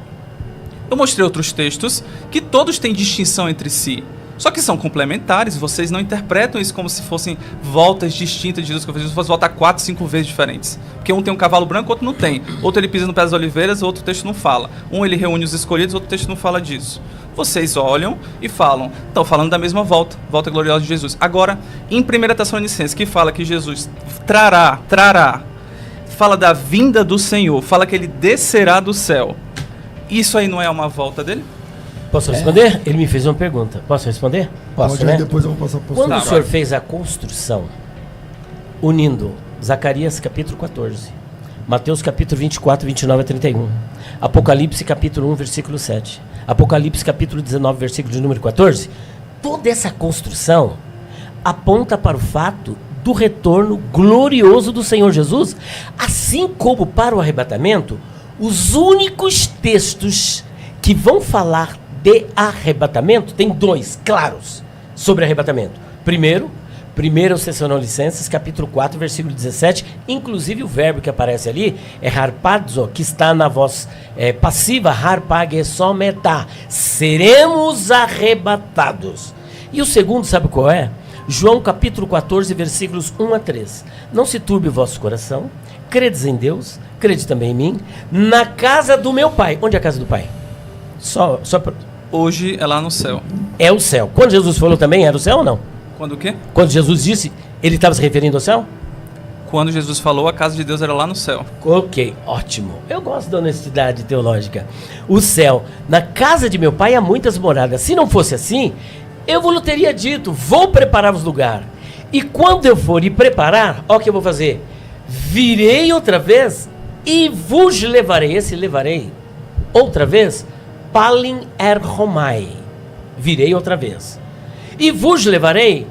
Speaker 3: Eu mostrei outros textos que todos têm distinção entre si. Só que são complementares, vocês não interpretam isso como se fossem voltas distintas de Jesus, como se Jesus fosse voltar 4, 5 vezes diferentes. Porque um tem um cavalo branco, outro não tem. Outro ele pisa no pé das oliveiras, outro texto não fala. Um ele reúne os escolhidos, outro texto não fala disso. Vocês olham e falam, estão falando da mesma volta gloriosa de Jesus. Agora, em 1 Tessalonicenses, que fala que Jesus trará, fala da vinda do Senhor, fala que ele descerá do céu. Isso aí não é uma volta dele?
Speaker 1: Posso responder? Ele me fez uma pergunta. Posso responder? Posso,
Speaker 2: Pode,
Speaker 1: né?
Speaker 2: depois eu vou passar para
Speaker 1: Quando o
Speaker 2: você.
Speaker 1: Senhor fez a construção, unindo Zacarias capítulo 14, Mateus capítulo 24, 29 a 31, Apocalipse capítulo 1, versículo 7, Apocalipse capítulo 19, versículo de número 14, toda essa construção aponta para o fato do retorno glorioso do Senhor Jesus, assim como para o arrebatamento, os únicos textos que vão falar de arrebatamento, tem 2 claros sobre arrebatamento. Primeiro aos Tessalonicenses, capítulo 4, versículo 17, inclusive o verbo que aparece ali é harpazo, que está na voz passiva, harpagesometa, seremos arrebatados. E o segundo, sabe qual é? João capítulo 14, versículos 1 a 3. Não se turbe o vosso coração, credes em Deus, crede também em mim, na casa do meu Pai. Onde é a casa do Pai?
Speaker 3: Hoje é lá no céu.
Speaker 1: É o céu. Quando Jesus falou também, era o céu ou não?
Speaker 3: Quando o quê?
Speaker 1: Quando Jesus disse, ele estava se referindo ao céu?
Speaker 3: Quando Jesus falou, a casa de Deus era lá no céu.
Speaker 1: Ok, ótimo. Eu gosto da honestidade teológica. O céu. Na casa de meu Pai há muitas moradas. Se não fosse assim, eu vos teria dito, vou preparar-vos lugar. E quando eu for e preparar, ó o que eu vou fazer. Virei outra vez e vos levarei. Esse levarei outra vez. Palin erhomai. Virei outra vez. E vos levarei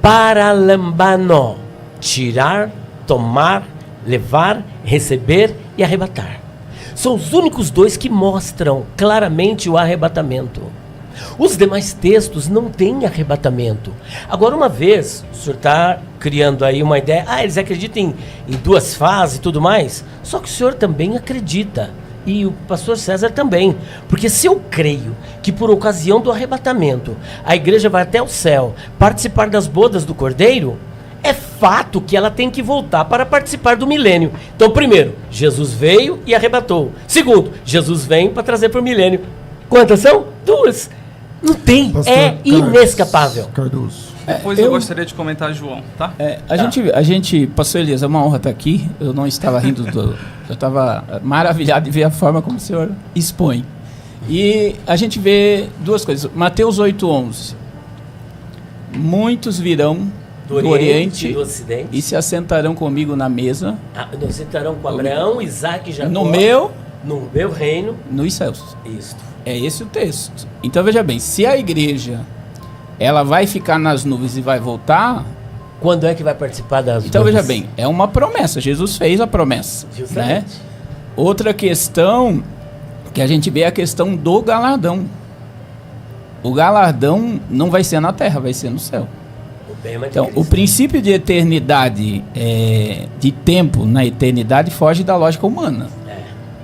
Speaker 1: para lambano. Tirar, tomar, levar, receber e arrebatar. São os únicos 2 que mostram claramente o arrebatamento. Os demais textos não têm arrebatamento. Agora, uma vez, o senhor está criando aí uma ideia, eles acreditam em 2 fases e tudo mais, só que o senhor também acredita, e o pastor César também, porque se eu creio que por ocasião do arrebatamento, a igreja vai até o céu participar das bodas do Cordeiro, é fato que ela tem que voltar para participar do milênio. Então, primeiro, Jesus veio e arrebatou. Segundo, Jesus vem para trazer para o milênio. Quantas são? 2. Não tem,
Speaker 2: Pastor
Speaker 1: inescapável.
Speaker 2: Cardoso.
Speaker 3: Depois eu gostaria de comentar João, tá?
Speaker 4: A gente, pastor Elias, é uma honra estar aqui. Eu não estava rindo, eu estava maravilhado de ver a forma como o senhor expõe. E a gente vê 2 coisas. Mateus 8:11. Muitos virão do Oriente
Speaker 1: do Ocidente,
Speaker 4: e se assentarão comigo na mesa.
Speaker 1: Se assentarão com Abraão, Isaac e Jacó.
Speaker 4: No meu
Speaker 1: reino.
Speaker 4: Nos céus.
Speaker 1: Isso.
Speaker 4: É esse o texto. Então veja bem, se a igreja ela vai ficar nas nuvens e vai voltar,
Speaker 1: quando é que vai participar das
Speaker 4: então
Speaker 1: nuvens?
Speaker 4: veja bem, é uma promessa. Jesus fez a promessa,
Speaker 1: Justamente.
Speaker 4: né? Outra questão que a gente vê é a questão do galardão. O galardão não vai ser na terra, vai ser no céu. Então, o princípio de eternidade, de tempo na eternidade, foge da lógica humana.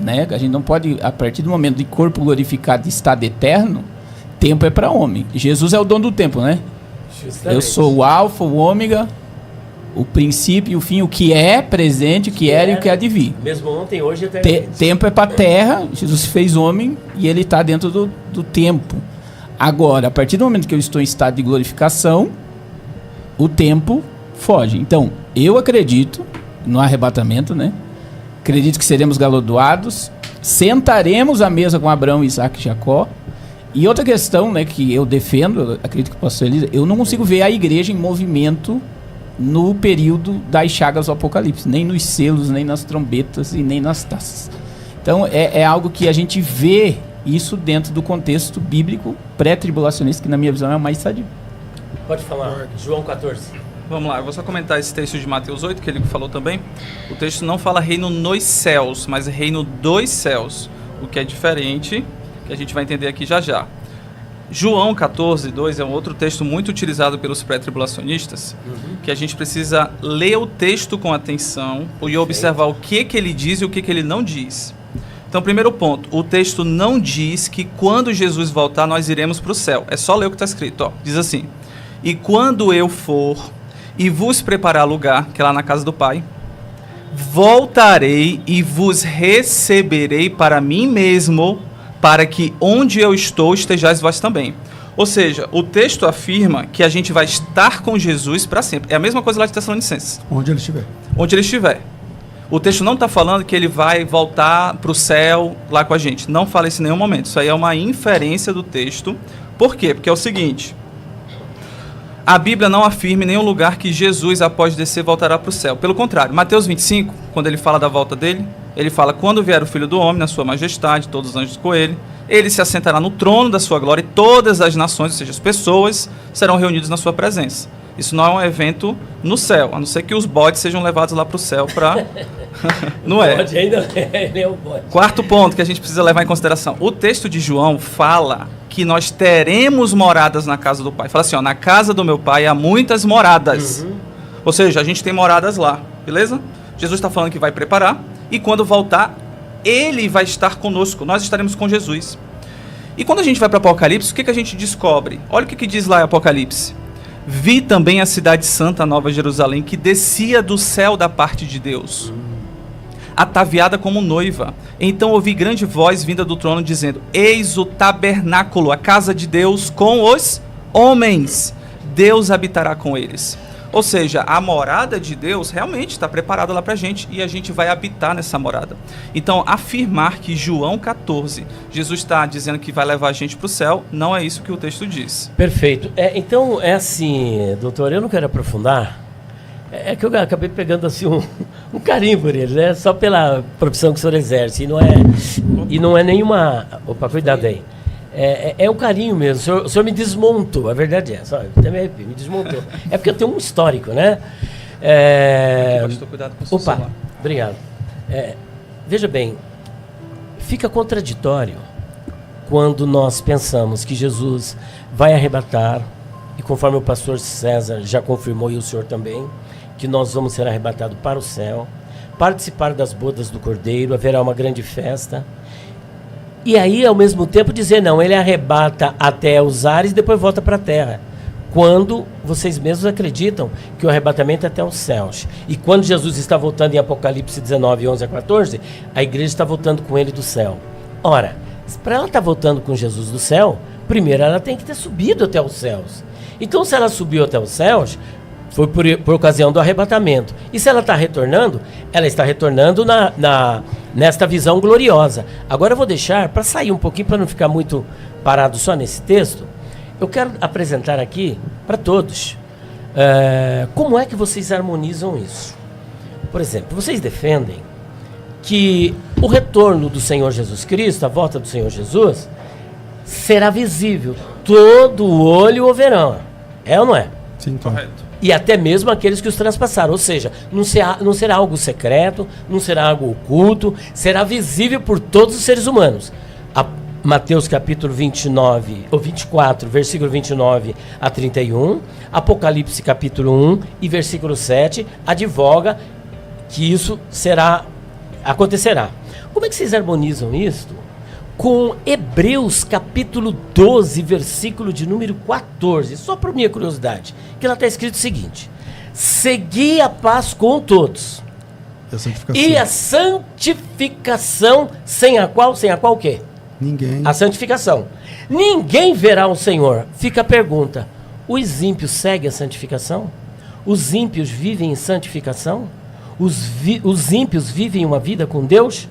Speaker 4: Né? A gente não pode, a partir do momento de corpo glorificado, de estado eterno, tempo é para homem. Jesus é o dono do tempo, né? Justamente. Eu sou o alfa, o ômega, o princípio e o fim, o que é presente, o que era e o que há de vir.
Speaker 1: Mesmo ontem, hoje e eternamente.
Speaker 4: Tempo é para a terra, Jesus fez homem e ele está dentro do tempo. Agora, a partir do momento que eu estou em estado de glorificação, o tempo foge. Então, eu acredito no arrebatamento, né? Acredito que seremos galardoados, sentaremos à mesa com Abraão, Isaac e Jacó. E outra questão, né, que eu defendo, eu acredito que o pastor Elisa, eu não consigo ver a igreja em movimento no período das chagas do Apocalipse, nem nos selos, nem nas trombetas e nem nas taças. Então é algo que a gente vê isso dentro do contexto bíblico pré-tribulacionista, que na minha visão é o mais sadio.
Speaker 1: Pode falar, João 14.
Speaker 3: Vamos lá, eu vou só comentar esse texto de Mateus 8, que ele falou também. O texto não fala reino nos céus, mas reino dos céus, o que é diferente, que a gente vai entender aqui já já. João 14, 2 é um outro texto muito utilizado pelos pré-tribulacionistas, que a gente precisa ler o texto com atenção e observar o que ele diz e o que ele não diz. Então, primeiro ponto, o texto não diz que quando Jesus voltar nós iremos para o céu. É só ler o que está escrito. Ó. Diz assim, e quando eu for e vos preparar lugar, que é lá na casa do Pai, voltarei e vos receberei para mim mesmo, para que onde eu estou estejais vós também. Ou seja, o texto afirma que a gente vai estar com Jesus para sempre. É a mesma coisa lá de Tessalonicenses.
Speaker 2: Onde ele estiver.
Speaker 3: Onde ele estiver. O texto não está falando que ele vai voltar para o céu lá com a gente. Não fala isso em nenhum momento. Isso aí é uma inferência do texto. Por quê? Porque é o seguinte. A Bíblia não afirma em nenhum lugar que Jesus, após descer, voltará para o céu. Pelo contrário, Mateus 25, quando ele fala da volta dele, ele fala, quando vier o Filho do Homem, na sua majestade, todos os anjos com ele se assentará no trono da sua glória e todas as nações, ou seja, as pessoas, serão reunidas na sua presença. Isso não é um evento no céu, a não ser que os bodes sejam levados lá para o céu para... Não é.
Speaker 1: Bode ainda é o bode.
Speaker 3: Quarto ponto que a gente precisa levar em consideração. O texto de João fala que nós teremos moradas na casa do Pai. Fala assim, ó, na casa do meu Pai há muitas moradas. Ou seja, a gente tem moradas lá, beleza? Jesus está falando que vai preparar e quando voltar, ele vai estar conosco. Nós estaremos com Jesus. E quando a gente vai para Apocalipse, o que a gente descobre? Olha o que diz lá em Apocalipse. Vi também a cidade santa, a Nova Jerusalém, que descia do céu da parte de Deus, ataviada como noiva. Então ouvi grande voz vinda do trono dizendo, eis o tabernáculo, a casa de Deus com os homens. Deus habitará com eles. Ou seja, a morada de Deus realmente está preparada lá para a gente e a gente vai habitar nessa morada. Então, afirmar que João 14, Jesus está dizendo que vai levar a gente para o céu, não é isso que o texto diz.
Speaker 1: Perfeito. Então, é assim, doutor, eu não quero aprofundar. É que eu acabei pegando assim um carinho por ele, né? Só pela profissão que o senhor exerce. E não é nenhuma... Opa, cuidado aí. É um carinho mesmo. O senhor me desmontou, a verdade é essa. Até me arrepio, me desmontou. É porque eu tenho um histórico, né?
Speaker 3: Pastor, cuidado com o seu
Speaker 1: Opa,
Speaker 3: celular.
Speaker 1: obrigado. Veja bem, fica contraditório quando nós pensamos que Jesus vai arrebatar, e conforme o pastor César já confirmou, e o senhor também, que nós vamos ser arrebatados para o céu, participar das bodas do Cordeiro, haverá uma grande festa. E aí, ao mesmo tempo, dizer, não, ele arrebata até os ares e depois volta para a terra. Quando vocês mesmos acreditam que o arrebatamento é até os céus. E quando Jesus está voltando em Apocalipse 19, 11 a 14, a igreja está voltando com ele do céu. Ora, para ela estar voltando com Jesus do céu, primeiro ela tem que ter subido até os céus. Então, se ela subiu até os céus, foi por ocasião do arrebatamento. E se ela está retornando, ela está retornando nesta visão gloriosa. Agora eu vou deixar, para sair um pouquinho, para não ficar muito parado só nesse texto, eu quero apresentar aqui para todos como é que vocês harmonizam isso. Por exemplo, vocês defendem que o retorno do Senhor Jesus Cristo, a volta do Senhor Jesus, será visível. Todo olho o verão. É ou não é?
Speaker 2: Sim,
Speaker 3: Correto.
Speaker 1: E até mesmo aqueles que os transpassaram. Ou seja, não será algo secreto, não será algo oculto, será visível por todos os seres humanos. Mateus capítulo 24, versículo 29 a 31, Apocalipse capítulo 1 e versículo 7, advoga que isso acontecerá. Como é que vocês harmonizam isso com Hebreus capítulo 12, versículo de número 14, só por minha curiosidade, que lá está escrito o seguinte: segui a paz com todos, e a santificação, sem a qual o quê?
Speaker 2: Ninguém.
Speaker 1: A santificação. Ninguém verá o Senhor. Fica a pergunta, os ímpios seguem a santificação? Os ímpios vivem em santificação? Os ímpios vivem uma vida com Deus?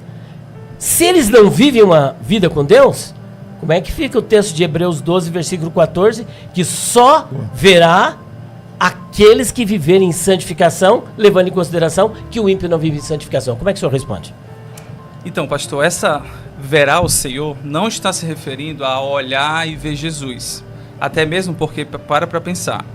Speaker 1: Se eles não vivem uma vida com Deus, como é que fica o texto de Hebreus 12, versículo 14, que só verá aqueles que viverem em santificação, levando em consideração que o ímpio não vive em santificação? Como é que o senhor responde?
Speaker 3: Então, pastor, essa verá o Senhor não está se referindo a olhar e ver Jesus. Até mesmo porque, para pensar,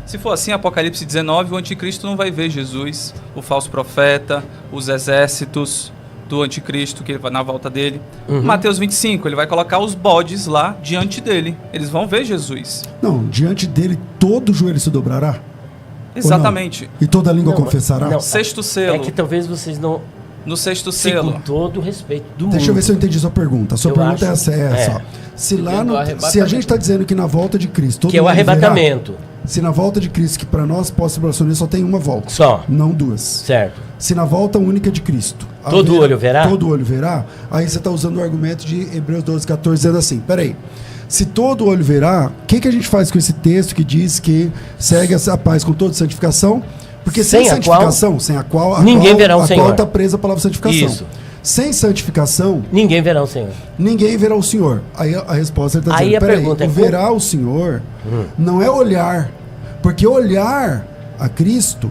Speaker 3: se for assim, Apocalipse 19, o anticristo não vai ver Jesus, o falso profeta, os exércitos do anticristo, que ele vai na volta dele. Mateus 25, ele vai colocar os bodes lá diante dele. Eles vão ver Jesus.
Speaker 2: Não, diante dele todo joelho se dobrará?
Speaker 3: Exatamente.
Speaker 2: E toda língua confessará?
Speaker 1: Não,
Speaker 3: Sexto selo.
Speaker 1: É que talvez vocês não
Speaker 3: No sexto
Speaker 1: Com
Speaker 3: selo.
Speaker 1: todo o respeito do mundo.
Speaker 2: Deixa eu ver se eu entendi sua pergunta. A sua
Speaker 1: Eu
Speaker 2: pergunta
Speaker 1: acho-
Speaker 2: é essa,
Speaker 1: é.
Speaker 2: ó. Se lá
Speaker 4: Entendo
Speaker 2: no,
Speaker 4: o arrebatamento.
Speaker 2: se a gente está dizendo que na volta de Cristo todo
Speaker 1: Que é o
Speaker 2: mundo verá,
Speaker 1: arrebatamento.
Speaker 2: se na volta de Cristo, que para nós pós-tribulacionistas só tem uma volta,
Speaker 1: Só.
Speaker 2: não duas.
Speaker 1: Certo.
Speaker 2: Se na volta única de Cristo,
Speaker 1: Todo olho verá?
Speaker 2: Todo olho verá. Aí você está usando o argumento de Hebreus 12, 14, dizendo assim: peraí, se todo olho verá, o que a gente faz com esse texto que diz que segue a paz com toda santificação? Porque sem
Speaker 1: Sem a
Speaker 2: santificação, sem a qual
Speaker 1: ninguém verá o
Speaker 2: a
Speaker 1: Senhor.
Speaker 2: qual está presa a palavra santificação.
Speaker 1: Isso.
Speaker 2: Sem santificação,
Speaker 1: Ninguém verá o Senhor.
Speaker 2: ninguém verá o Senhor. Aí a resposta ele está
Speaker 1: Aí
Speaker 2: dizendo:
Speaker 1: a
Speaker 2: peraí,
Speaker 1: pergunta é
Speaker 2: o
Speaker 1: como-
Speaker 2: verá o Senhor não é olhar, porque olhar a Cristo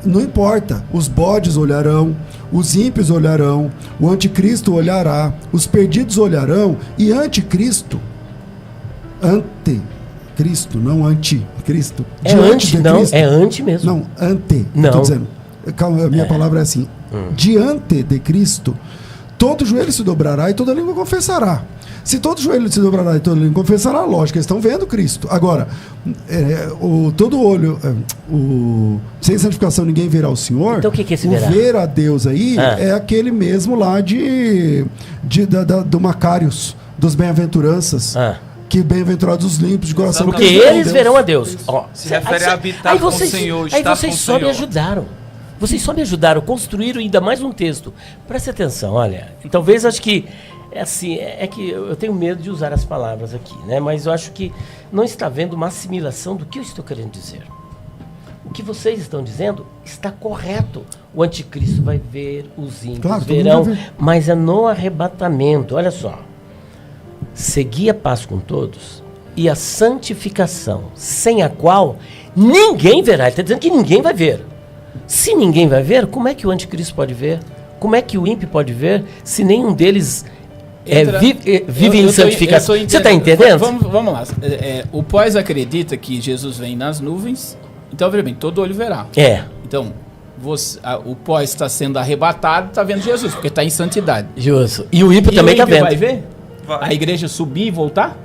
Speaker 2: não importa. Os bodes olharão, os ímpios olharão, o anticristo olhará, os perdidos olharão, e anticristo, anticristo, não anticristo.
Speaker 1: É
Speaker 2: diante
Speaker 1: anti,
Speaker 2: de
Speaker 1: não,
Speaker 2: Cristo-
Speaker 1: é anti mesmo.
Speaker 2: não, ante.
Speaker 1: Não.
Speaker 2: Eu tô dizendo. Calma, a minha palavra é assim. Diante de Cristo, todo joelho se dobrará e toda língua confessará. Se todo joelho se dobrará e toda língua confessará, lógico, eles estão vendo Cristo. Agora, todo olho, sem santificação ninguém verá o Senhor.
Speaker 1: Então o que é esse
Speaker 2: o
Speaker 1: verá?
Speaker 2: ver a Deus aí é aquele mesmo lá do Macários, dos bem-aventuranças. Que bem-aventurados os limpos de coração.
Speaker 1: Porque
Speaker 2: eles verão
Speaker 1: eles verão a Deus. Ó,
Speaker 3: Se refere a habitar com o Senhor,
Speaker 1: Aí
Speaker 3: estar
Speaker 1: vocês
Speaker 3: com o
Speaker 1: só me
Speaker 3: Senhor.
Speaker 1: ajudaram. Vocês só me ajudaram, construíram ainda mais um texto. Preste atenção, olha. Talvez acho que é assim, é que eu tenho medo de usar as palavras aqui, né? Mas eu acho que não está havendo uma assimilação do que eu estou querendo dizer. O que vocês estão dizendo está correto. O anticristo vai ver, os ímpios
Speaker 2: Claro, todo
Speaker 1: verão,
Speaker 2: mundo vai ver.
Speaker 1: mas é no arrebatamento. Olha só. Segui a paz com todos e a santificação, sem a qual ninguém verá. Ele está dizendo que ninguém vai ver. Se ninguém vai ver, como é que o anticristo pode ver? Como é que o ímpio pode ver se nenhum deles vive em santificação? Você está entendendo?
Speaker 4: Vamos lá. O pós acredita que Jesus vem nas nuvens. Então, veja bem, todo olho verá.
Speaker 1: É.
Speaker 4: Então, o pós está sendo arrebatado, está vendo Jesus, porque está em santidade.
Speaker 1: Justo. E o ímpio
Speaker 4: E
Speaker 1: também
Speaker 4: o
Speaker 1: está
Speaker 4: ímpio
Speaker 1: vendo.
Speaker 4: vai ver?
Speaker 3: Vai.
Speaker 4: A igreja subir e voltar?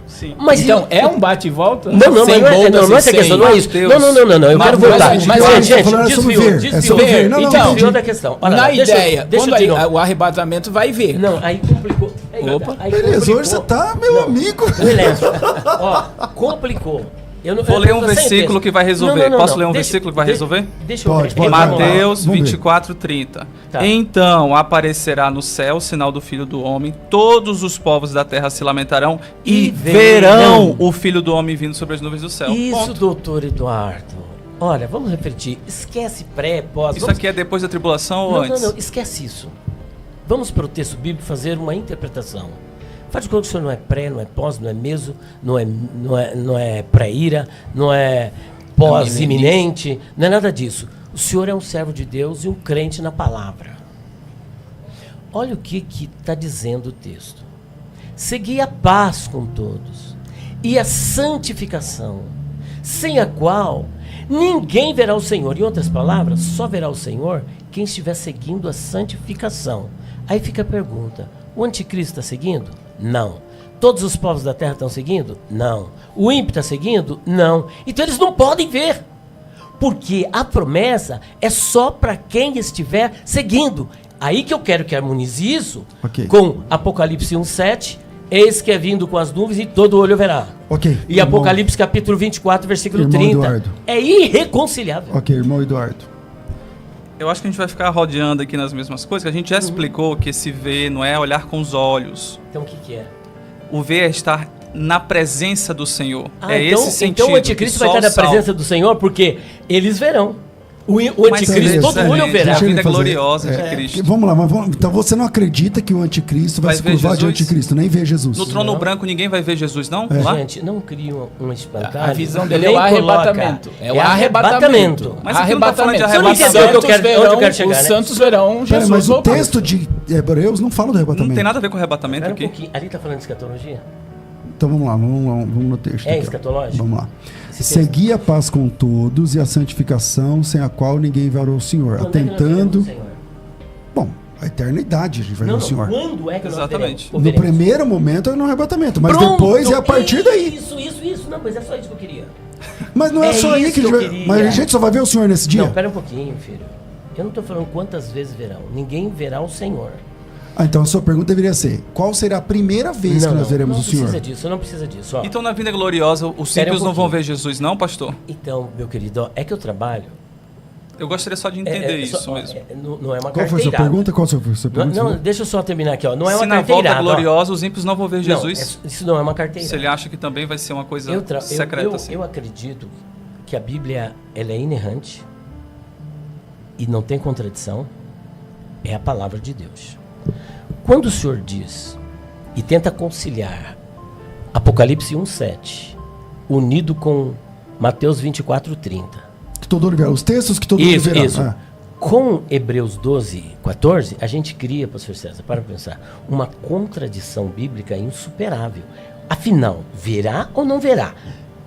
Speaker 3: Sim.
Speaker 1: Mas
Speaker 4: então, é um bate e volta?
Speaker 1: Não, mas
Speaker 4: Sem
Speaker 1: não é,
Speaker 4: volta,
Speaker 1: não é essa
Speaker 4: sem-
Speaker 1: questão, não é isso.
Speaker 3: Deus.
Speaker 1: Não, eu
Speaker 4: Mas-
Speaker 1: quero voltar.
Speaker 4: mas-
Speaker 2: mas-
Speaker 1: gente,
Speaker 2: falando é sobre
Speaker 1: desviou,
Speaker 2: ver, é
Speaker 1: desviou.
Speaker 2: sobre ver. Não,
Speaker 1: Então,
Speaker 2: entendi.
Speaker 1: desviou da questão. Olha
Speaker 4: Na
Speaker 1: lá, deixa
Speaker 4: ideia,
Speaker 1: eu
Speaker 4: quando
Speaker 1: de novo.
Speaker 4: o arrebatamento vai ver.
Speaker 1: Não, aí complicou.
Speaker 4: Opa.
Speaker 1: Aí
Speaker 2: Beleza,
Speaker 1: complicou.
Speaker 2: hoje você tá meu amigo.
Speaker 1: Beleza. Ó, complicou.
Speaker 3: Vou ler um
Speaker 1: tô sem
Speaker 3: versículo
Speaker 1: texto.
Speaker 3: que vai resolver.
Speaker 1: Não,
Speaker 3: Posso ler um
Speaker 1: deixa-
Speaker 3: versículo que vai resolver?
Speaker 1: Deixa eu
Speaker 2: Pode,
Speaker 1: ver.
Speaker 2: pode.
Speaker 3: Mateus
Speaker 2: Vamos ver.
Speaker 3: 24, 30.
Speaker 1: Tá.
Speaker 3: Então aparecerá no céu o sinal do Filho do Homem, todos os povos da terra se lamentarão e verão o Filho do Homem vindo sobre as nuvens do céu.
Speaker 1: Isso,
Speaker 3: Ponto.
Speaker 1: doutor Eduardo. Olha, vamos refletir. Esquece pré, pós.
Speaker 3: Isso
Speaker 1: vamos-
Speaker 3: aqui é depois da tribulação ou
Speaker 1: Não,
Speaker 3: antes?
Speaker 1: não, esquece isso. Vamos para o texto bíblico fazer uma interpretação. Faz de conta que o senhor não é pré, não é pós, não é meso, não é pré-ira, não é pós-iminente, não é nada disso. O senhor é um servo de Deus e um crente na palavra. Olha o que está dizendo o texto. Segui a paz com todos e a santificação, sem a qual ninguém verá o Senhor. Em outras palavras, só verá o Senhor quem estiver seguindo a santificação. Aí fica a pergunta: o anticristo está seguindo? Não. Todos os povos da terra estão seguindo? Não. O ímpio está seguindo? Não. Então eles não podem ver. Porque a promessa é só para quem estiver seguindo. Aí que eu quero que harmonize isso
Speaker 2: Ok.
Speaker 1: com Apocalipse 1:7. Eis que é vindo com as nuvens e todo olho verá.
Speaker 2: Ok.
Speaker 1: E Apocalipse capítulo 24, versículo
Speaker 2: Irmão
Speaker 1: 30.
Speaker 2: Eduardo.
Speaker 1: É irreconciliável.
Speaker 2: Ok, irmão Eduardo.
Speaker 3: Eu acho que a gente vai ficar rodeando aqui nas mesmas coisas, que a gente já explicou que esse ver não é olhar com os olhos.
Speaker 1: Então o que é?
Speaker 3: O ver é estar na presença do Senhor.
Speaker 1: Ah,
Speaker 3: é
Speaker 1: então,
Speaker 3: esse sentido.
Speaker 1: então o anticristo vai
Speaker 3: que só
Speaker 1: estar na
Speaker 3: o salvo-
Speaker 1: presença do Senhor porque eles verão. O
Speaker 3: Mas
Speaker 1: anticristo,
Speaker 2: beleza,
Speaker 1: todo olho
Speaker 3: gente,
Speaker 1: verá.
Speaker 3: a vida
Speaker 2: ele fazer.
Speaker 3: gloriosa de Cristo.
Speaker 2: Vamos lá, então você não acredita que o anticristo vai
Speaker 3: Vai
Speaker 2: se
Speaker 3: ver
Speaker 2: curvar de
Speaker 3: Jesus?
Speaker 2: anticristo, nem ver Jesus.
Speaker 3: No trono
Speaker 1: Não.
Speaker 3: branco ninguém vai ver Jesus, não? Lá?
Speaker 1: Gente, não cria um espantalho.
Speaker 4: A visão dele é
Speaker 1: Nem
Speaker 4: o
Speaker 1: coloca.
Speaker 4: arrebatamento. É o arrebatamento.
Speaker 3: Mas aqui não tá falando de
Speaker 1: Você não
Speaker 3: arrebatamento.
Speaker 1: entendeu onde eu quero-
Speaker 4: verão,
Speaker 1: onde eu quero chegar,
Speaker 4: os
Speaker 1: né?
Speaker 4: santos verão
Speaker 2: Pera,
Speaker 4: Jesus
Speaker 2: mas o
Speaker 4: voltar.
Speaker 2: texto de Hebreus não fala do arrebatamento.
Speaker 3: Não tem nada a ver com arrebatamento
Speaker 1: Espera um
Speaker 3: aqui.
Speaker 1: pouquinho. Ali está falando de escatologia?
Speaker 2: Então vamos lá, vamos no texto.
Speaker 1: É
Speaker 2: aqui, ó.
Speaker 1: escatológico?
Speaker 2: Vamos lá.
Speaker 1: Esse
Speaker 2: Segui a paz com todos e a santificação, sem a qual ninguém verá o Senhor.
Speaker 1: Quando é que nós veremos
Speaker 2: Atentando.
Speaker 1: o Senhor?
Speaker 2: Bom, a eternidade a gente vai ver
Speaker 1: Não,
Speaker 2: o Senhor.
Speaker 1: quando é que nós
Speaker 3: Exatamente.
Speaker 1: veremos?
Speaker 2: No
Speaker 1: Veremos.
Speaker 2: primeiro momento é no arrebatamento, mas
Speaker 1: Pronto,
Speaker 2: depois é a partir daí.
Speaker 1: Isso. Não, mas é só isso que eu queria.
Speaker 2: Mas não é,
Speaker 1: É
Speaker 2: só aí
Speaker 1: isso
Speaker 2: que a
Speaker 1: que
Speaker 2: gente
Speaker 1: eu
Speaker 2: vai.
Speaker 1: queria.
Speaker 2: Mas a gente só vai ver o Senhor nesse dia?
Speaker 1: Não, pera um pouquinho, filho. Eu não estou falando quantas vezes verão. Ninguém verá o Senhor.
Speaker 2: Então a sua pergunta deveria ser: qual será a primeira vez que nós veremos o Senhor?
Speaker 1: Não precisa disso. Ó.
Speaker 3: Então na vinda gloriosa, os simples não vão ver Jesus, não, pastor?
Speaker 1: Então, meu querido, é que eu trabalho...
Speaker 3: Eu gostaria só de entender isso mesmo.
Speaker 1: Não é uma
Speaker 2: Qual foi a sua pergunta? Qual foi a sua pergunta?
Speaker 1: Não, deixa eu só terminar aqui. Ó. Não é
Speaker 3: Se
Speaker 1: uma
Speaker 3: na
Speaker 1: carteirada.
Speaker 3: volta gloriosa os ímpios não vão ver Jesus,
Speaker 1: Isso não é uma carteirada.
Speaker 3: se ele acha que também vai ser uma coisa secreta assim.
Speaker 1: Eu acredito que a Bíblia ela é inerrante e não tem contradição. É a palavra de Deus. Quando o Senhor diz e tenta conciliar Apocalipse 1:7 unido com Mateus 24:30,
Speaker 2: os textos que todo mundo verá.
Speaker 1: Isso. Com Hebreus 12:14, a gente cria, pastor César, para pensar, uma contradição bíblica insuperável. Afinal, verá ou não verá?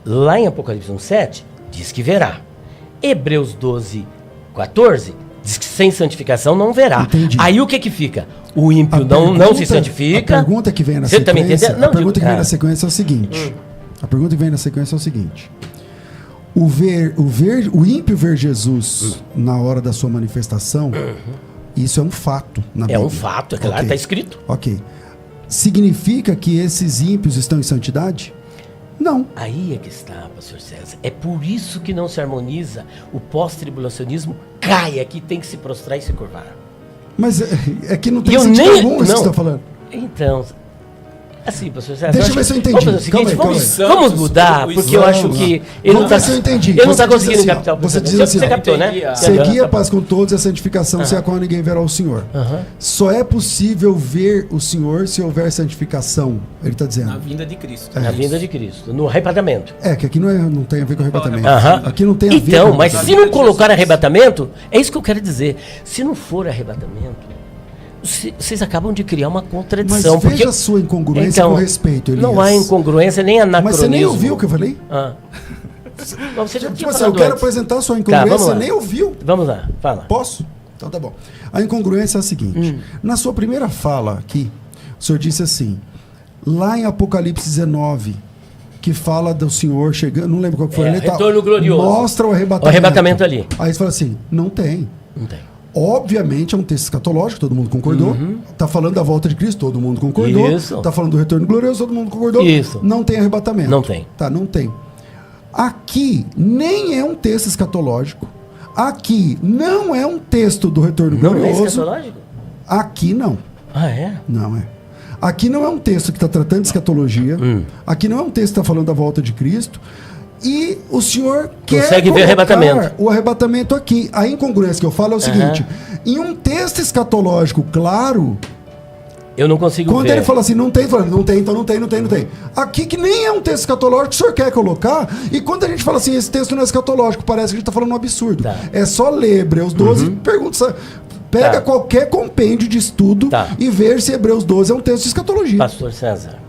Speaker 1: Lá em Apocalipse 1:7, diz que verá. Hebreus 12:14, diz que sem santificação não verá.
Speaker 2: Entendi.
Speaker 1: Aí o que fica? O ímpio não se santifica.
Speaker 2: A pergunta que vem na
Speaker 1: Você
Speaker 2: sequência,
Speaker 1: tá me entendendo? Não,
Speaker 2: a pergunta que vem na sequência é o seguinte. A pergunta que vem na sequência é o seguinte. O ímpio ver Jesus na hora da sua manifestação, isso é um fato na Bíblia.
Speaker 1: É um fato, é claro, está escrito.
Speaker 2: Ok. Significa que esses ímpios estão em santidade? Não.
Speaker 1: Aí é que está, pastor César. É por isso que não se harmoniza. O pós-tribulacionismo cai aqui, tem que se prostrar e se curvar.
Speaker 2: Mas é que não tem sentido algum isso que você está falando.
Speaker 1: Então, assim, pastor César...
Speaker 2: Deixa eu ver se eu entendi.
Speaker 1: Vamos fazer o seguinte, vamos mudar, porque eu acho que...
Speaker 2: Vamos ver se eu entendi.
Speaker 1: Ele não está conseguindo captar o
Speaker 2: Você diz assim,
Speaker 1: você captou, né?
Speaker 2: Segui a paz com todos e a santificação, sem a qual ninguém verá o Senhor. Só é possível ver o Senhor se houver santificação, ele está dizendo.
Speaker 4: Na vinda de Cristo.
Speaker 1: Na vinda de Cristo, no arrebatamento.
Speaker 2: Que aqui não tem a ver com arrebatamento.
Speaker 1: Aqui
Speaker 2: não tem a ver
Speaker 1: então,
Speaker 2: com
Speaker 1: mas se não colocar arrebatamento, é isso que eu quero dizer. Se não for arrebatamento, vocês acabam de criar uma contradição.
Speaker 2: Mas veja a sua incongruência com respeito, Elias.
Speaker 1: Não há incongruência nem anacronismo.
Speaker 2: Mas você nem ouviu o que eu falei?
Speaker 1: Mas você já tinha
Speaker 2: eu quero apresentar a sua incongruência, você nem ouviu.
Speaker 1: Vamos lá, fala.
Speaker 2: Posso? Então tá bom. A incongruência é a seguinte. Na sua primeira fala aqui, o senhor disse assim, lá em Apocalipse 19, que fala do Senhor chegando, não lembro qual que foi.
Speaker 1: Retorno glorioso.
Speaker 2: Mostra o arrebatamento.
Speaker 1: O arrebatamento ali.
Speaker 2: Aí você fala assim, não tem.
Speaker 1: Não tem.
Speaker 2: Obviamente é um texto escatológico, todo mundo concordou. Está falando da volta de Cristo, todo mundo concordou. Está falando do retorno glorioso, todo mundo concordou.
Speaker 1: Isso.
Speaker 2: Não tem arrebatamento.
Speaker 1: Não tem.
Speaker 2: Tá, não tem. Aqui nem é um texto escatológico. Aqui não é um texto do retorno glorioso.
Speaker 1: Não é escatológico?
Speaker 2: Aqui não.
Speaker 1: Ah, é?
Speaker 2: Não é. Aqui não é um texto que está tratando de escatologia. Aqui não é um texto que está falando da volta de Cristo. E o senhor
Speaker 1: consegue ver
Speaker 2: o arrebatamento aqui. A incongruência que eu falo é o seguinte: em um texto escatológico claro,
Speaker 1: eu não consigo ver.
Speaker 2: Quando ele fala assim, não tem, fala, não tem, então não tem. Aqui que nem é um texto escatológico que o senhor quer colocar, e quando a gente fala assim, esse texto não é escatológico, parece que a gente está falando um absurdo.
Speaker 1: Tá.
Speaker 2: É só ler Hebreus 12 e pergunta, pega qualquer compêndio de estudo e ver se Hebreus 12 é um texto de escatologia.
Speaker 1: Pastor César,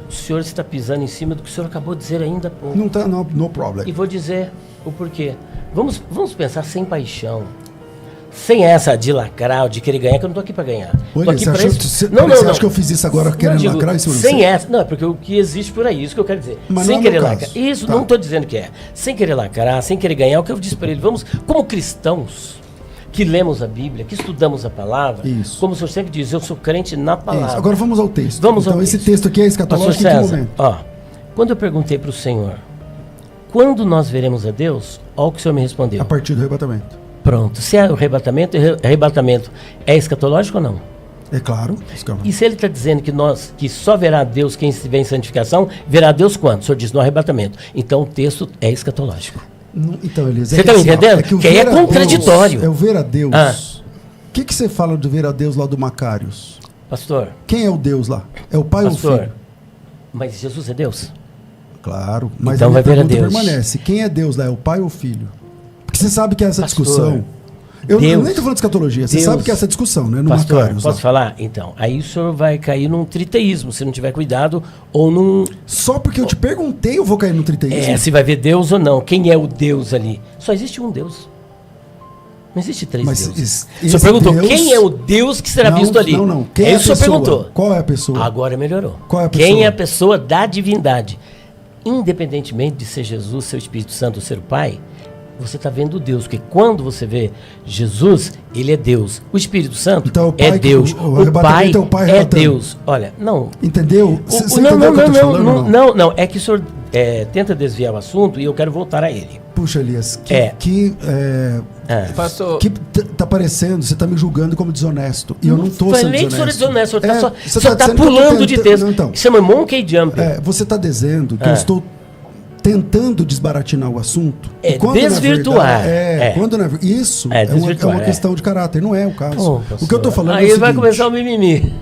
Speaker 1: o senhor está pisando em cima do que o senhor acabou de dizer ainda há pouco.
Speaker 2: Não tá, no problem.
Speaker 1: E vou dizer o porquê. Vamos pensar sem paixão. Sem essa de lacrar, de querer ganhar, que eu não tô aqui para ganhar.
Speaker 2: Olha, você acha que eu fiz isso agora querendo lacrar em cima de você?
Speaker 1: Sem essa. Não, é porque o que existe por aí, isso que eu quero dizer.
Speaker 2: Mas
Speaker 1: sem
Speaker 2: não
Speaker 1: querer lacrar. Isso, não estou dizendo que é. Sem querer lacrar, sem querer ganhar, o que eu disse para ele. Vamos, como cristãos, que lemos a Bíblia, que estudamos a palavra, como o senhor sempre diz, eu sou crente na palavra.
Speaker 2: Agora vamos ao texto.
Speaker 1: Então
Speaker 2: esse texto aqui é escatológico em que momento?
Speaker 1: Quando eu perguntei para o senhor, quando nós veremos a Deus, olha o que o senhor me respondeu.
Speaker 2: A partir do arrebatamento.
Speaker 1: Pronto. Se é o arrebatamento é escatológico ou não?
Speaker 2: É claro.
Speaker 1: E se ele está dizendo que só verá Deus quem estiver em santificação, verá Deus quando? O senhor diz no arrebatamento. Então o texto é escatológico.
Speaker 2: Então, Elias,
Speaker 1: você está me entendendo? Que aí é contraditório.
Speaker 2: É o ver a Deus. O que você fala do ver a Deus lá do Macários?
Speaker 1: Pastor.
Speaker 2: Quem é o Deus lá? É o Pai ou o Filho?
Speaker 1: Mas Jesus é Deus?
Speaker 2: Claro. Mas
Speaker 1: então
Speaker 2: a minha
Speaker 1: pergunta
Speaker 2: permanece. Quem é Deus lá? É o Pai ou o Filho? Porque você sabe que essa discussão... Eu nem estou falando de escatologia. Você sabe que essa discussão, né? No Macários.
Speaker 1: Posso falar? Então, aí o senhor vai cair num triteísmo, se não tiver cuidado, ou num...
Speaker 2: Só porque eu te perguntei, eu vou cair no triteísmo?
Speaker 1: Se vai ver Deus ou não. Quem é o Deus ali? Só existe um Deus. Não existe três deuses. O senhor perguntou, quem é o Deus que será visto ali?
Speaker 2: Não. Quem é a pessoa? Perguntou. Qual é a pessoa?
Speaker 1: Agora melhorou.
Speaker 2: Qual é a pessoa?
Speaker 1: Quem é a pessoa da divindade? Independentemente de ser Jesus, seu Espírito Santo, ser o Pai, você está vendo Deus. Porque quando você vê Jesus, ele é Deus. O Espírito Santo
Speaker 2: Então, o Pai,
Speaker 1: é Deus.
Speaker 2: o
Speaker 1: O Pai
Speaker 2: arrebatamento é o Pai
Speaker 1: é
Speaker 2: relatando.
Speaker 1: Deus. Olha, não.
Speaker 2: Entendeu? Você
Speaker 1: Não,
Speaker 2: entendeu o que eu tô te falando?
Speaker 1: não. É que o senhor tenta desviar o assunto e eu quero voltar a ele.
Speaker 2: Puxa, Elias,
Speaker 4: Pastor,
Speaker 2: que tá parecendo, você tá me julgando como desonesto. E eu não tô sendo
Speaker 1: Falei que o senhor é desonesto. O senhor
Speaker 2: você
Speaker 1: tá
Speaker 2: dizendo que eu tô
Speaker 1: pulando de texto.
Speaker 2: Não, então.
Speaker 1: Isso chama monkey jump.
Speaker 2: Você está dizendo que eu estou tentando desbaratinar o assunto.
Speaker 1: É,
Speaker 2: E quando,
Speaker 1: desvirtuar.
Speaker 2: na verdade, quando isso é
Speaker 1: desvirtuar,
Speaker 2: uma questão de caráter, não é o caso.
Speaker 1: Ô,
Speaker 2: o que eu estou falando
Speaker 1: aí
Speaker 2: é o
Speaker 1: vai
Speaker 2: seguinte,
Speaker 1: começar o mimimi.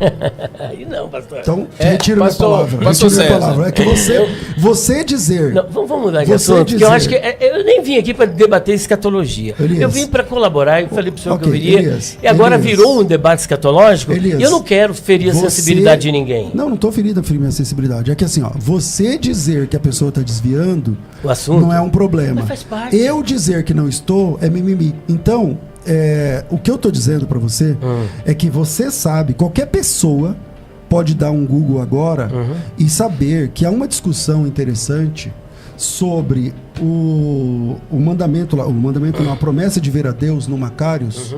Speaker 1: Aí não, pastor.
Speaker 2: Então, retiro minha
Speaker 4: pastor,
Speaker 2: palavra.
Speaker 4: pastor
Speaker 2: Retiro minha
Speaker 4: César.
Speaker 2: palavra. É que você dizer...
Speaker 1: Não, vamos mudar de
Speaker 2: Você
Speaker 1: assunto, porque eu
Speaker 2: dizer-
Speaker 1: acho que eu nem vim aqui para debater escatologia.
Speaker 2: Elias.
Speaker 1: Eu vim para colaborar e falei para o senhor que eu
Speaker 2: Ok,
Speaker 1: viria.
Speaker 2: Elias,
Speaker 1: E agora
Speaker 2: Elias.
Speaker 1: virou um debate escatológico
Speaker 2: Elias,
Speaker 1: e eu não quero ferir a sensibilidade de ninguém.
Speaker 2: Não estou ferindo a minha sensibilidade. É que assim, ó, você dizer que a pessoa está desviando
Speaker 1: O assunto
Speaker 2: não é um problema.
Speaker 1: Mas faz parte.
Speaker 2: Eu dizer que não estou é mimimi. Então, o que eu estou dizendo para você é que você sabe, qualquer pessoa pode dar um Google agora e saber que há uma discussão interessante sobre o mandamento, a promessa de ver a Deus no Macários,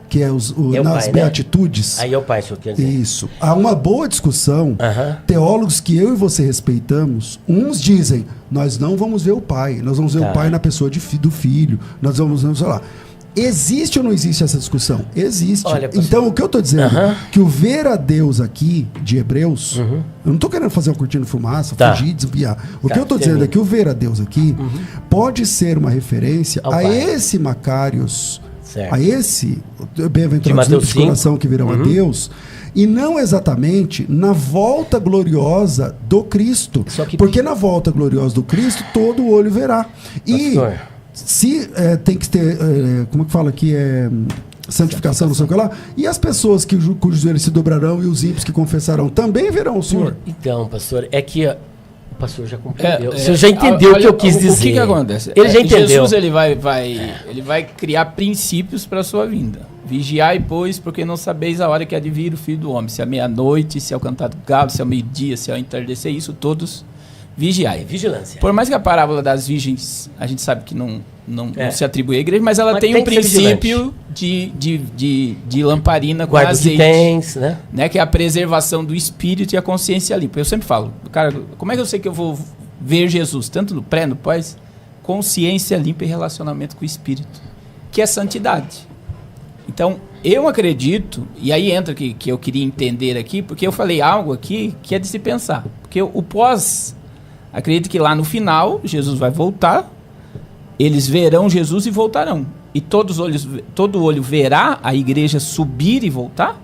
Speaker 2: que é
Speaker 1: É o
Speaker 2: nas
Speaker 1: pai, né?
Speaker 2: Beatitudes.
Speaker 1: Aí é o pai, o senhor quer dizer.
Speaker 2: Isso. Há uma boa discussão.
Speaker 1: Aham.
Speaker 2: Teólogos que eu e você respeitamos, uns dizem, nós não vamos ver o Pai, nós vamos ver
Speaker 1: Tá.
Speaker 2: o Pai na pessoa do Filho, nós vamos, sei lá. Existe ou não existe essa discussão? Existe.
Speaker 1: Olha, pastor.
Speaker 2: Então, o que eu estou dizendo,
Speaker 1: Aham.
Speaker 2: que o ver a Deus aqui, de Hebreus, eu não estou querendo fazer uma cortina de fumaça,
Speaker 1: Tá.
Speaker 2: fugir, desviar. O
Speaker 1: Tá,
Speaker 2: que eu estou dizendo
Speaker 1: termina.
Speaker 2: é que o ver a Deus aqui pode ser uma referência
Speaker 1: Ao
Speaker 2: a
Speaker 1: Pai.
Speaker 2: esse Macários,
Speaker 1: Certo.
Speaker 2: a esse
Speaker 1: De
Speaker 2: bem-aventurados
Speaker 1: Mateus
Speaker 2: de coração que virão a
Speaker 1: Uhum.
Speaker 2: Deus, e não exatamente na volta gloriosa do Cristo.
Speaker 1: Só que-
Speaker 2: Porque na volta gloriosa do Cristo, todo olho verá. E
Speaker 1: Pastor.
Speaker 2: se tem que ter, como é que fala aqui? Santificação, não sei o que lá. E as pessoas cujos joelhos se dobrarão e os ímpios que confessarão também verão o Senhor.
Speaker 1: Então, pastor, é que o pastor já compreendeu.
Speaker 4: É,
Speaker 1: o senhor já entendeu o que
Speaker 4: olha,
Speaker 1: eu quis dizer.
Speaker 4: O que acontece?
Speaker 1: Ele já entendeu.
Speaker 4: Jesus ele vai criar princípios para a sua vinda. Vigiai, pois, porque não sabeis a hora que há de vir o Filho do Homem. Se é meia-noite, se é o cantar do galo, se é o meio-dia, se é o entardecer, isso todos vigiai.
Speaker 1: Vigilância.
Speaker 4: Por mais que a parábola das virgens, a gente sabe que não se atribui à igreja, mas ela
Speaker 1: Mas
Speaker 4: tem
Speaker 1: tem
Speaker 4: um
Speaker 1: que ser
Speaker 4: princípio de lamparina com
Speaker 1: Guarda os
Speaker 4: azeite.
Speaker 1: itens, né?
Speaker 4: Né, que é a preservação do espírito e a consciência limpa. Eu sempre falo, cara, como é que eu sei que eu vou ver Jesus? Tanto no pré, no pós? Consciência limpa e relacionamento com o espírito, que é santidade. Então, eu acredito, e aí entra que eu queria entender aqui, porque eu falei algo aqui que é de se pensar. Porque o pós, acredito que lá no final, Jesus vai voltar, eles verão Jesus e voltarão. E todo olho verá a igreja subir e voltar?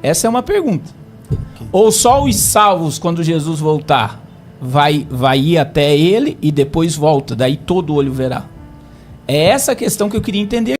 Speaker 4: Essa é uma pergunta. Ou só os salvos, quando Jesus voltar, vai ir até ele e depois volta, daí todo olho verá? É essa a questão que eu queria entender.